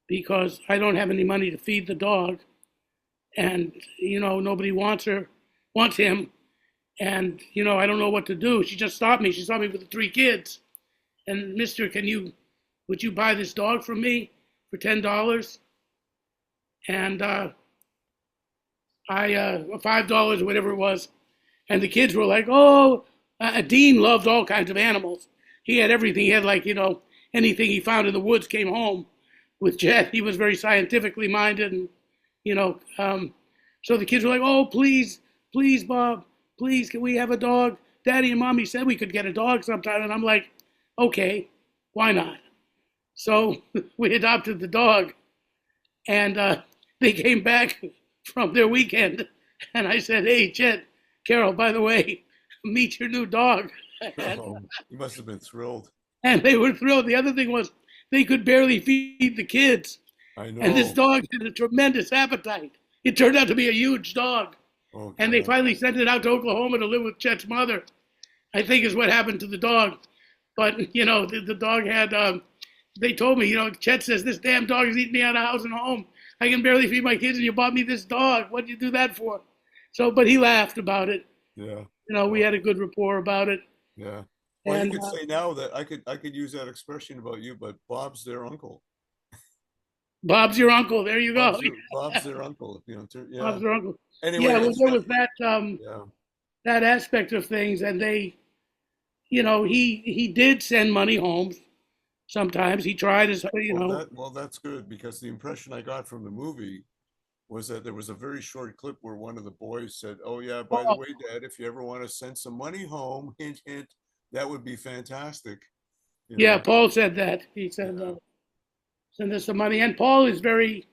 because I don't have any money to feed the dog. And, nobody wants him. And, I don't know what to do." She just stopped me. She saw me with the 3 kids. And, "Mister, would you buy this dog from me for $10? And $5 or whatever it was." And the kids were like, "Oh," Dean loved all kinds of animals. He had everything. He had anything he found in the woods came home with Chet. He was very scientifically minded, and so the kids were like, "Oh, please, Bob, please, can we have a dog? Daddy and Mommy said we could get a dog sometime." And I'm like, "Okay, why not?" So we adopted the dog, and they came back from their weekend, and I said, "Hey, Chet, Carol, by the way, meet your new dog." Oh, you must have been thrilled. And they were thrilled. The other thing was they could barely feed the kids. I know. And this dog had a tremendous appetite. It turned out to be a huge dog. Oh, and they finally sent it out to Oklahoma to live with Chet's mother, I think is what happened to the dog. But, the dog had, they told me, Chet says, "This damn dog is eating me out of house and home. I can barely feed my kids and you bought me this dog. What'd you do that for?" So, but he laughed about it. Yeah. We had a good rapport about it. Yeah. Well, you could say now that I could use that expression about you, but Bob's their uncle. Bob's your uncle. There you go. Bob's their uncle. Yeah. Bob's their uncle. Anyway, yeah, well, there was that that aspect of things, and they, he did send money home. Sometimes he tried as Well, that's good, because the impression I got from the movie was that there was a very short clip where one of the boys said, "Oh yeah, by the way, Dad, if you ever want to send some money home, hint, hint, that would be fantastic." Yeah, Paul said that. He said, "Send us some money." And Paul is very,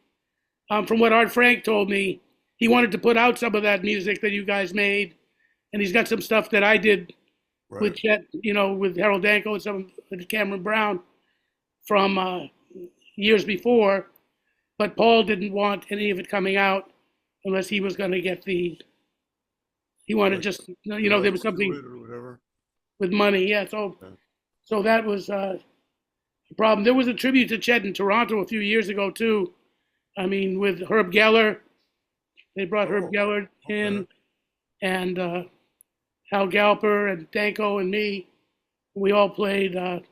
from what Art Frank told me, he wanted to put out some of that music that you guys made, and he's got some stuff that I did with Chet, with Harold Danko and some with Cameron Brown from years before. But Paul didn't want any of it coming out unless he was going to get he wanted just, there was something with money. Yeah. So that was the problem. There was a tribute to Chet in Toronto a few years ago too. I mean, with Herb Geller, they brought Herb Oh, Geller okay. in, and Hal Galper and Danko and me. We all played. How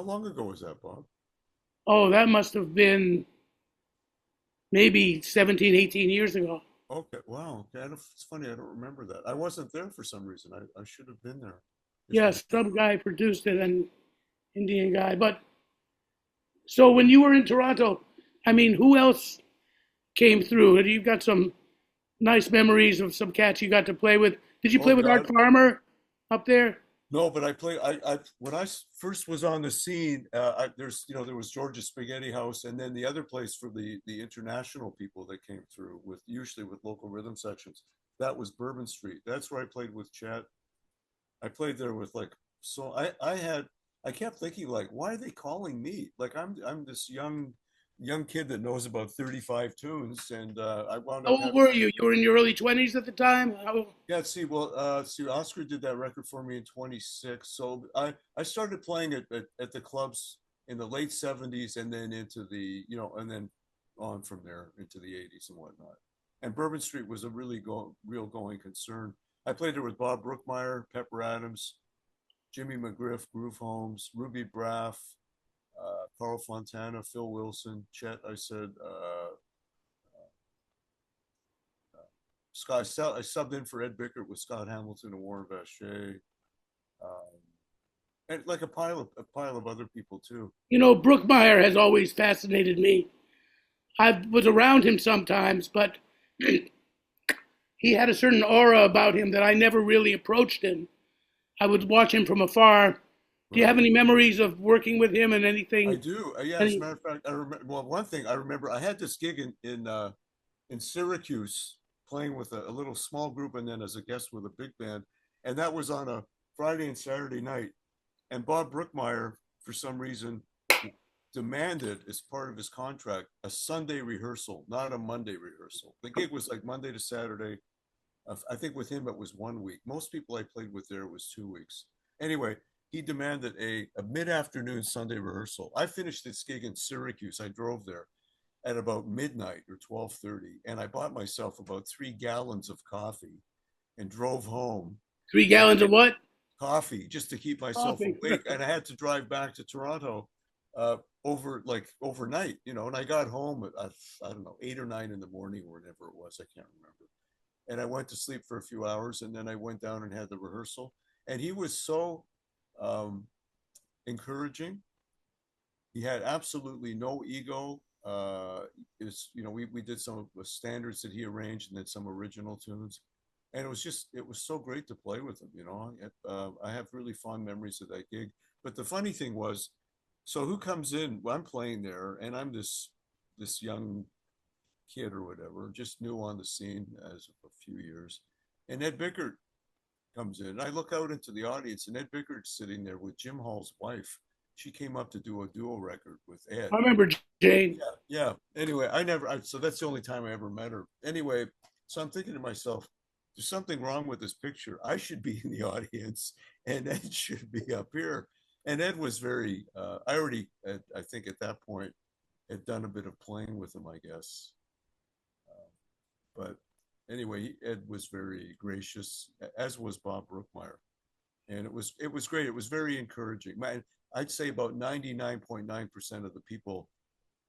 long ago was that, Bob? Oh, that must have been maybe 17, 18 years ago. Okay, wow. Okay, it's funny, I don't remember that. I wasn't there for some reason. I should have been there. Just Yes, some guy produced it, an Indian guy. But so when you were in Toronto, I mean, who else came through? You've got some nice memories of some cats you got to play with. Did you oh play with Art God, Farmer up there? no, but I when first was on the scene, there's there was George's Spaghetti House, and then the other place for the international people that came through with usually with local rhythm sections. That was Bourbon Street. That's where I played with Chet. I played there with like so I kept thinking like why are they calling me? Like I'm this young kid that knows about 35 tunes, and I wound How up old having were you? You were in your early 20s at the time? yeah, see, well, see, Oscar did that record for me in 26. So I started playing at the clubs in the late 70s and then into and then on from there into the 80s and whatnot. And Bourbon Street was a real going concern. I played there with Bob Brookmeyer, Pepper Adams, Jimmy McGriff, Groove Holmes, Ruby Braff, Carl Fontana, Phil Wilson, Chet, I said, Scott, I subbed in for Ed Bickert with Scott Hamilton and Warren Vacher, um, and like a pile of other people too. You know, Brookmeyer has always fascinated me. I was around him sometimes, but he had a certain aura about him that I never really approached him. I would watch him from afar. Do you have Right. any memories of working with him and I anything? do. Yeah, as a Any, matter of fact, I remember. Well, one thing I remember, I had this gig in Syracuse, playing with a little small group, and then as a guest with a big band, and that was on a Friday and Saturday night. And Bob Brookmeyer, for some reason, demanded as part of his contract a Sunday rehearsal, not a Monday rehearsal. The gig was like Monday to Saturday. I think with him it was 1 week. Most people I played with there was 2 weeks. Anyway, he demanded a mid-afternoon Sunday rehearsal. I finished this gig in Syracuse. I drove there at about midnight or 12:30, and I bought myself about 3 gallons of coffee and drove home. three And gallons of what? coffee just to keep myself Coffee. awake. And I had to drive back to Toronto overnight, and I got home at, I don't know, 8 or 9 in the morning or whatever it was. I can't remember. And I went to sleep for a few hours and then I went down and had the rehearsal. And he was so um, encouraging. He had absolutely no ego. We did some of the standards that he arranged and then some original tunes, and it was so great to play with him. I have really fond memories of that gig. But the funny thing was, so who comes in? Well, I'm playing there, and I'm this young kid or whatever, just new on the scene as of a few years, and Ed Bickert comes in. I look out into the audience, and Ed Bickert's sitting there with Jim Hall's wife. She came up to do a duo record with Ed. I remember Jane. Yeah, yeah. Anyway, so that's the only time I ever met her. Anyway, so I'm thinking to myself, there's something wrong with this picture. I should be in the audience, and Ed should be up here. And Ed was I already, I think at that point, had done a bit of playing with him, I guess. But anyway, Ed was very gracious, as was Bob Brookmeyer, and it was great. It was very encouraging. I'd say about 99.9% of the people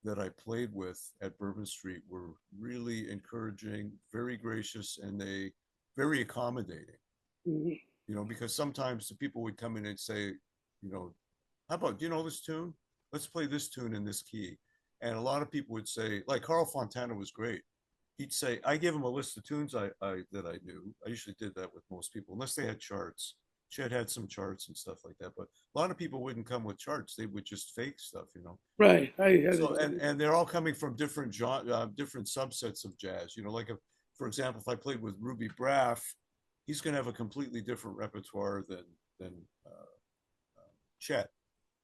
that I played with at Bourbon Street were really encouraging, very gracious, and they very accommodating. Mhm. Because sometimes the people would come in and say, you know, how about, do you know this tune? Let's play this tune in this key. And a lot of people would say, like Carl Fontana was great. He'd say, I give him a list of tunes that I knew. I usually did that with most people, unless they had charts. Chet had some charts and stuff like that, but a lot of people wouldn't come with charts. They would just fake stuff. Right. So and they're all coming from different different subsets of jazz. Like for example, if I played with Ruby Braff, he's going to have a completely different repertoire than Chet.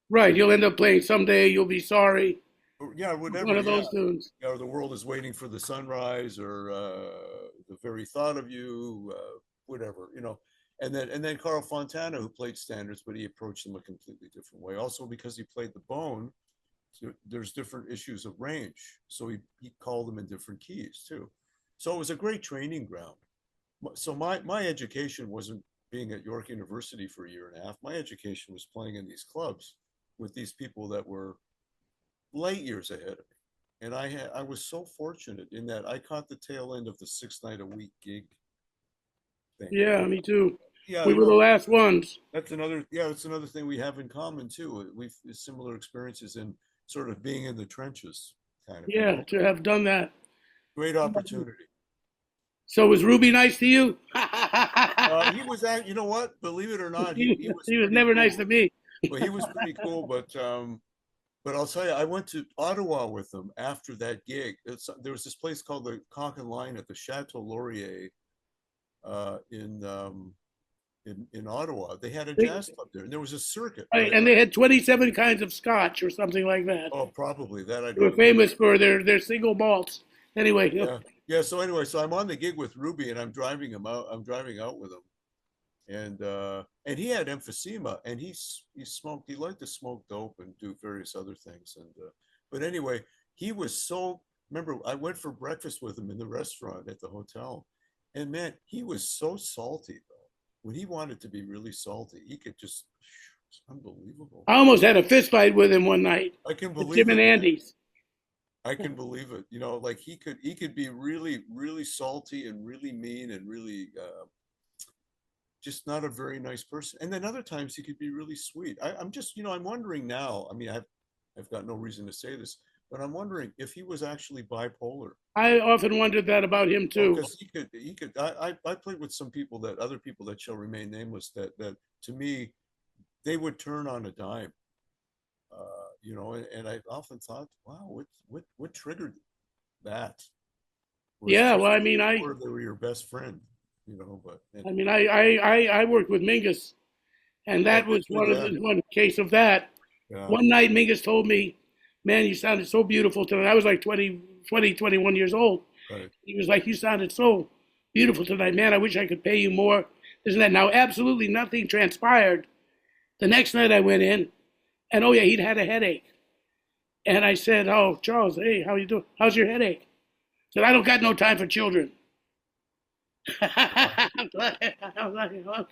right. You'll end up playing Someday You'll Be Sorry. Or, yeah, One whatever. of Yeah, those tunes. or the world is waiting for the sunrise, or the very thought of you, whatever. And then Carl Fontana, who played standards, but he approached them a completely different way. Also because he played the bone, there's different issues of range. So he called them in different keys too. So it was a great training ground. So my education wasn't being at York University for a year and a half. My education was playing in these clubs with these people that were light years ahead of me. And I was so fortunate in that I caught the tail end of the 6 night a week gig thing. Yeah, me too. Yeah, We were the last ones. that's another thing we have in common too. We've similar experiences in sort of being in the trenches kind of Yeah, thing. to have done that. Great opportunity. So was Ruby nice to you? He was you know what? Believe it or not, he was never cool. Nice to me. Well, he was pretty cool, but I'll tell you, I went to Ottawa with him after that gig. There was this place called the Cock and Lion at the Chateau Laurier in Ottawa. They had a jazz club there, and there was a circuit. Right, and they had 27 kinds of scotch or something like that. Oh, probably that. They were famous for their single malts. Anyway. Yeah. So anyway, so I'm on the gig with Ruby, and I'm driving out with him, and he had emphysema, and he smoked. He liked to smoke dope and do various other things, but anyway, he was so. Remember, I went for breakfast with him in the restaurant at the hotel, and man, he was so salty though. When he wanted to be really salty, he could just. It's unbelievable. I almost had a fist fight with him one night. I can believe Jim and it. Andy's. I can believe it. You know, like he could be really, really salty and really mean and really just not a very nice person. And then other times he could be really sweet. I'm just, I'm wondering now. I mean, I've got no reason to say this, but I'm wondering if he was actually bipolar. I often wondered that about him too. Because he could. I played with some people other people that shall remain nameless that to me, they would turn on a dime. And I've often thought, wow, what triggered that? Yeah, well, I mean, they were your best friend, but I mean, I worked with Mingus, and that was one case of that. Yeah. One night, Mingus told me, "Man, you sounded so beautiful tonight." I was like 21 years old. Right. He was like, "You sounded so beautiful tonight, man. I wish I could pay you more." Isn't that now? Absolutely nothing transpired. The next night I went in. And oh yeah, he'd had a headache. And I said, "Oh, Charles, hey, how you doing? How's your headache?" He said, "I don't got no time for children." I was like,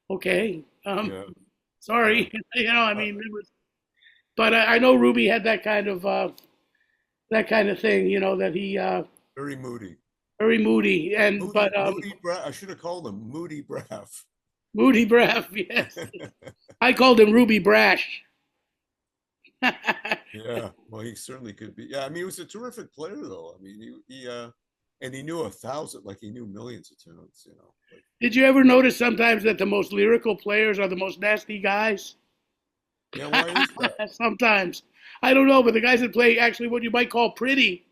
okay, sorry. I mean, it was, but I know Ruby had that kind of thing, that he very moody. Very moody, and I should have called him Moody Braff. Moody Braff, yes. I called him Ruby Brash. Yeah, well, he certainly could be. Yeah, I mean, he was a terrific player, though. I mean, he knew 1,000, like he knew millions of tunes. Did you ever notice sometimes that the most lyrical players are the most nasty guys? Yeah, why is that? Sometimes. I don't know, but the guys that play actually what you might call pretty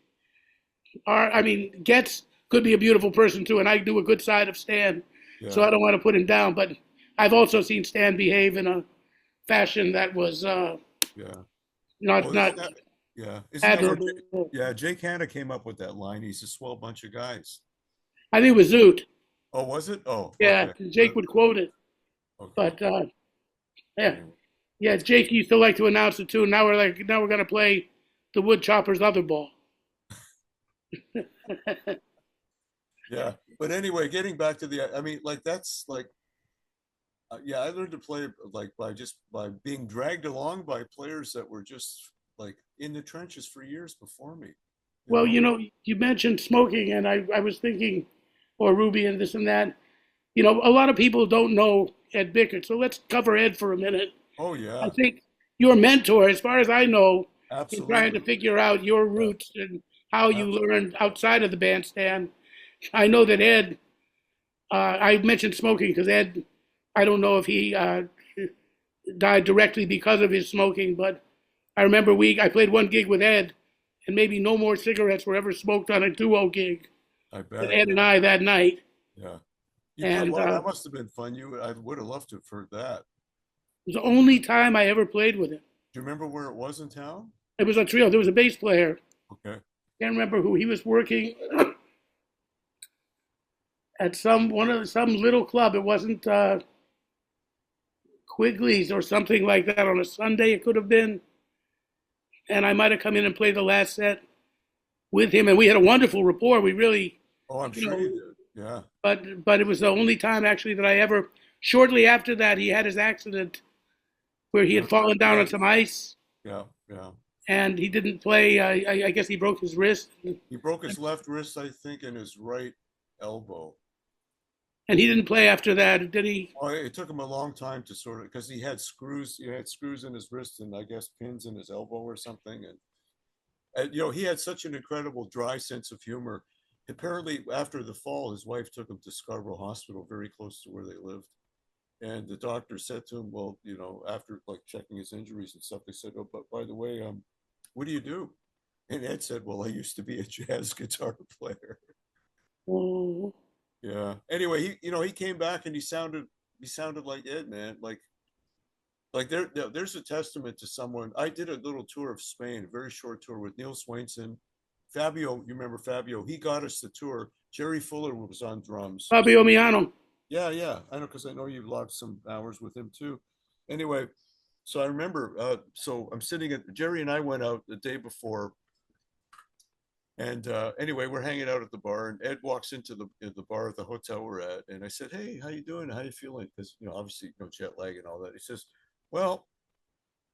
Getz could be a beautiful person too, and I do a good side of Stan, so I don't want to put him down. But I've also seen Stan behave in a fashion that was not admirable. Jake Hanna came up with that line. He's a swell bunch of guys. I think it was Zoot. Oh, was it? Oh, yeah. Okay. Jake would quote it. Okay. But Jake used to like to announce it too. Now we're gonna play the Woodchopper's Other Ball. Yeah, but anyway, getting back to that's like, I learned to play by being dragged along by players that were just like in the trenches for years before me. Well, you mentioned smoking, and I was thinking, or Ruby and this and that. A lot of people don't know Ed Bickert, so let's cover Ed for a minute. Oh yeah. I think your mentor, as far as I know, absolutely, in trying to figure out your roots and how you learned outside of the bandstand. I know that Ed, I mentioned smoking because Ed, I don't know if he died directly because of his smoking, but I remember I played one gig with Ed, and maybe no more cigarettes were ever smoked on a duo gig. I bet. Ed and I that night. Yeah. That must have been fun. I would have loved to have heard that. It was the only time I ever played with him. Do you remember where it was in town? It was a trio. There was a bass player. Okay. Can't remember who. He was working at some little club. It wasn't Quigley's or something like that on a Sunday. It could have been. and I might have come in and played the last set with him, and we had a wonderful rapport. We really, Oh, I'm sure you did. Yeah. but it was the only time actually that I ever. Shortly after that, he had his accident where he had fallen down on some ice, Yeah. Yeah. and he didn't play. I guess he broke his wrist, He broke his left wrist, I think, and his right elbow. and he didn't play after that, did he? Oh, it took him a long time to sort of, because he had screws. He had screws in his wrist and I guess pins in his elbow or something. And he had such an incredible dry sense of humor. Apparently, after the fall, his wife took him to Scarborough Hospital, very close to where they lived. And the doctor said to him, well, after like checking his injuries and stuff, they said, oh, but by the way, what do you do? And Ed said, well, I used to be a jazz guitar player. Oh. Yeah. Anyway, he came back and he sounded like Ed, man. Like there's a testament to someone. I did a little tour of Spain, a very short tour with Neil Swainson, Fabio. You remember Fabio? He got us the tour. Jerry Fuller was on drums. Fabio Miano. Yeah, I know, because I know you logged some hours with him too. Anyway, so I remember. So I'm sitting at Jerry and I went out the day before. And anyway, we're hanging out at the bar, and Ed walks into the bar at the hotel we're at, and I said, "Hey, how you doing? How you feeling?" Because obviously, jet lag and all that. He says, "Well,"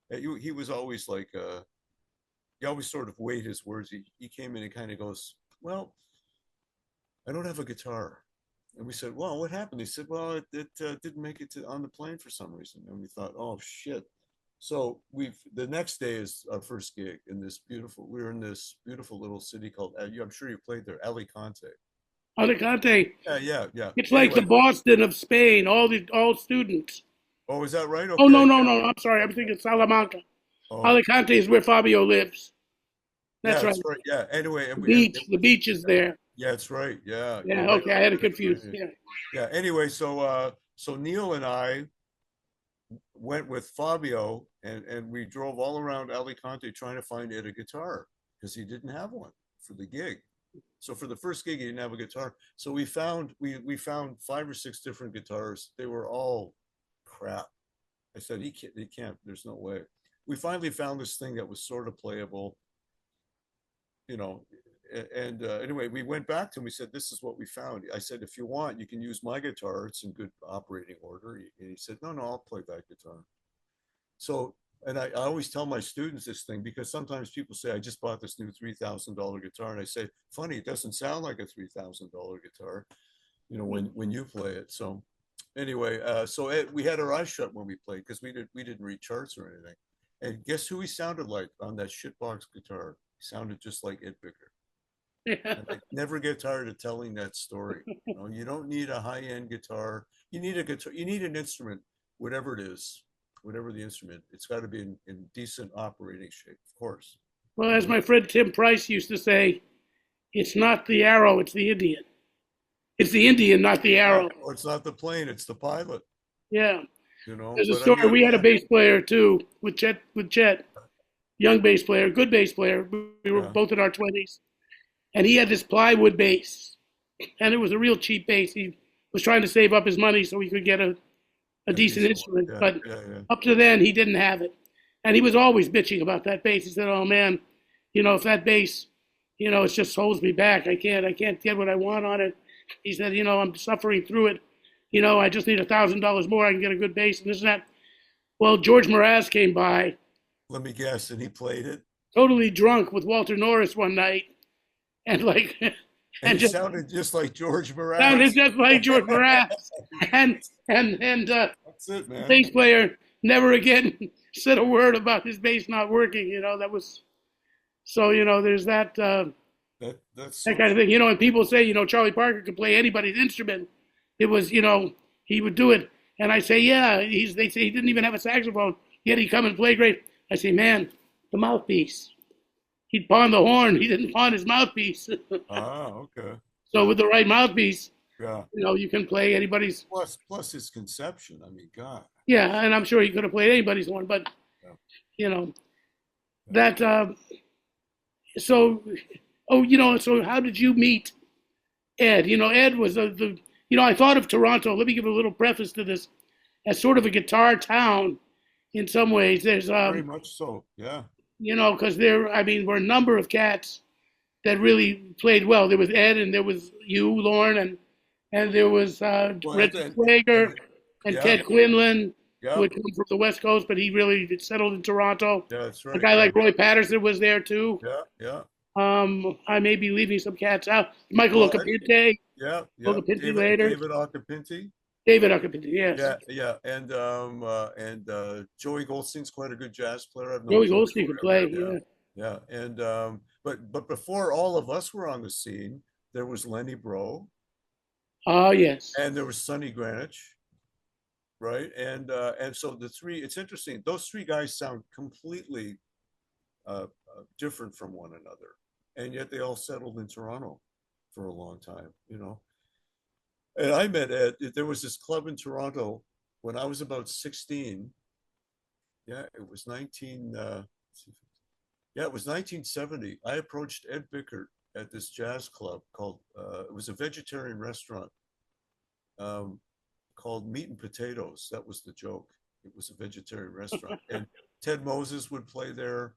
he was always like, he always sort of weighed his words. He came in and kind of goes, "Well, I don't have a guitar," and we said, "Well, what happened?" He said, "Well, it didn't make it on the plane for some reason," and we thought, "Oh shit." So the next day is our first gig in we were in this beautiful little city called, I'm sure you played there, Alicante. Alicante. Yeah. It's like the Boston of Spain, all students. Oh, is that right? Okay. Oh, no. I'm sorry. I'm thinking Salamanca. Oh. Alicante is where Fabio lives. That's right. Yeah. Anyway. The beach is there. Yeah, that's right. Yeah. Yeah. Okay. I had it confused. Yeah. Yeah. Anyway, so Neil and I went with Fabio and we drove all around Alicante trying to find Ed a guitar because he didn't have one for the gig. So for the first gig, he didn't have a guitar. So we found 5 or 6 different guitars. They were all crap. I said, he can't, there's no way. We finally found this thing that was sort of playable, and anyway, we went back to him. We said, this is what we found. I said, if you want, you can use my guitar. It's in good operating order. And he said, no, I'll play that guitar. So, and I always tell my students this thing because sometimes people say, I just bought this new $3,000 guitar. And I say, funny, it doesn't sound like a $3,000 guitar, when you play it. So anyway, we had our eyes shut when we played because we didn't read charts or anything. And guess who he sounded like on that shitbox guitar? He sounded just like Ed Bickert. Yeah. I never get tired of telling that story. You don't need a high-end guitar. You need a guitar. You need an instrument, whatever it is, whatever the instrument. It's got to be in decent operating shape, of course. Well, as my friend Tim Price used to say, it's not the arrow, it's the Indian. It's the Indian, not the arrow. Or it's not the plane, it's the pilot. Yeah. There's a story. We had a bass player too with Chet, young bass player, good bass player. We were both in our 20s. And he had this plywood bass, and it was a real cheap bass. He was trying to save up his money so he could get a decent instrument. But up to then, he didn't have it. And he was always bitching about that bass. He said, oh, man, if that bass, it just holds me back. I can't get what I want on it. He said, I'm suffering through it. I just need $1,000 more. I can get a good bass and this and that. Well, George Mraz came by. Let me guess, and he played it? Totally drunk with Walter Norris one night. And he sounded just like George Mraz. Sounded just like George Mraz. and that's it, man. The bass player never again said a word about his bass not working. That was so. There's that that's that kind of thing. And people say Charlie Parker could play anybody's instrument. It was he would do it, and I say they say he didn't even have a saxophone, yet he'd come and play great. I say, man, the mouthpiece. He'd pawn the horn. He didn't pawn his mouthpiece. Okay. So with the right mouthpiece, yeah, you can play anybody's. Plus his conception. I mean, God. Yeah, and I'm sure he could have played anybody's horn, but that. So how did you meet Ed? Ed was I thought of Toronto. Let me give a little preface to this, as sort of a guitar town. In some ways, there's very much so. Yeah. you know, because I mean, were a number of cats that really played well. There was Ed, and there was you, Lorne, and there was Well, Reggie Slager and yeah, Ted Quinlan, who yeah, had come from the West Coast, but he really settled in Toronto. yeah, that's A right. guy Yeah, like Roy Patterson was there too. yeah, yeah. I may be leaving some cats out. Michael Well, Ocapinte, yeah, yeah. Ocapinte David later. David Occhipinti. David Ocapinte, yes. Yeah, yeah, and Joey Goldstein's quite a good jazz player. I've known Joey Joey Goldstein could forever. play, Yeah, yeah. yeah, and but before all of us were on the scene, there was Lenny Bro Ah, yes. and there was Sonny Granich, right? And so the three. It's interesting. Those three guys sound completely different from one another, and yet they all settled in Toronto for a long time. You know, and I met Ed. There was this club in Toronto when I was about 16. Yeah, it was 19. Yeah, it was 1970. I approached Ed Bickert at this jazz club called. It was a vegetarian restaurant um, called Meat and Potatoes. That was the joke. It was a vegetarian restaurant, and Ted Moses would play there,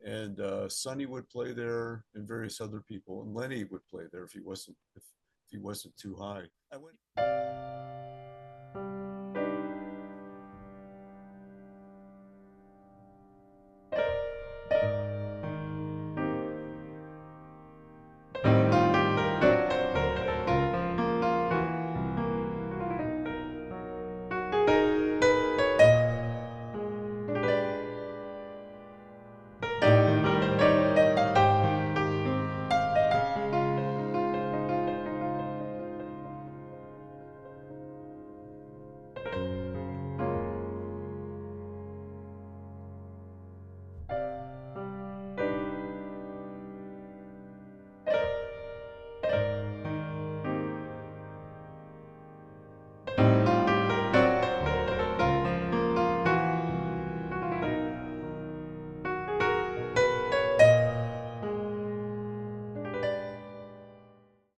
and Sonny would play there, and various other people, and Lenny would play there if he wasn't too high. I went.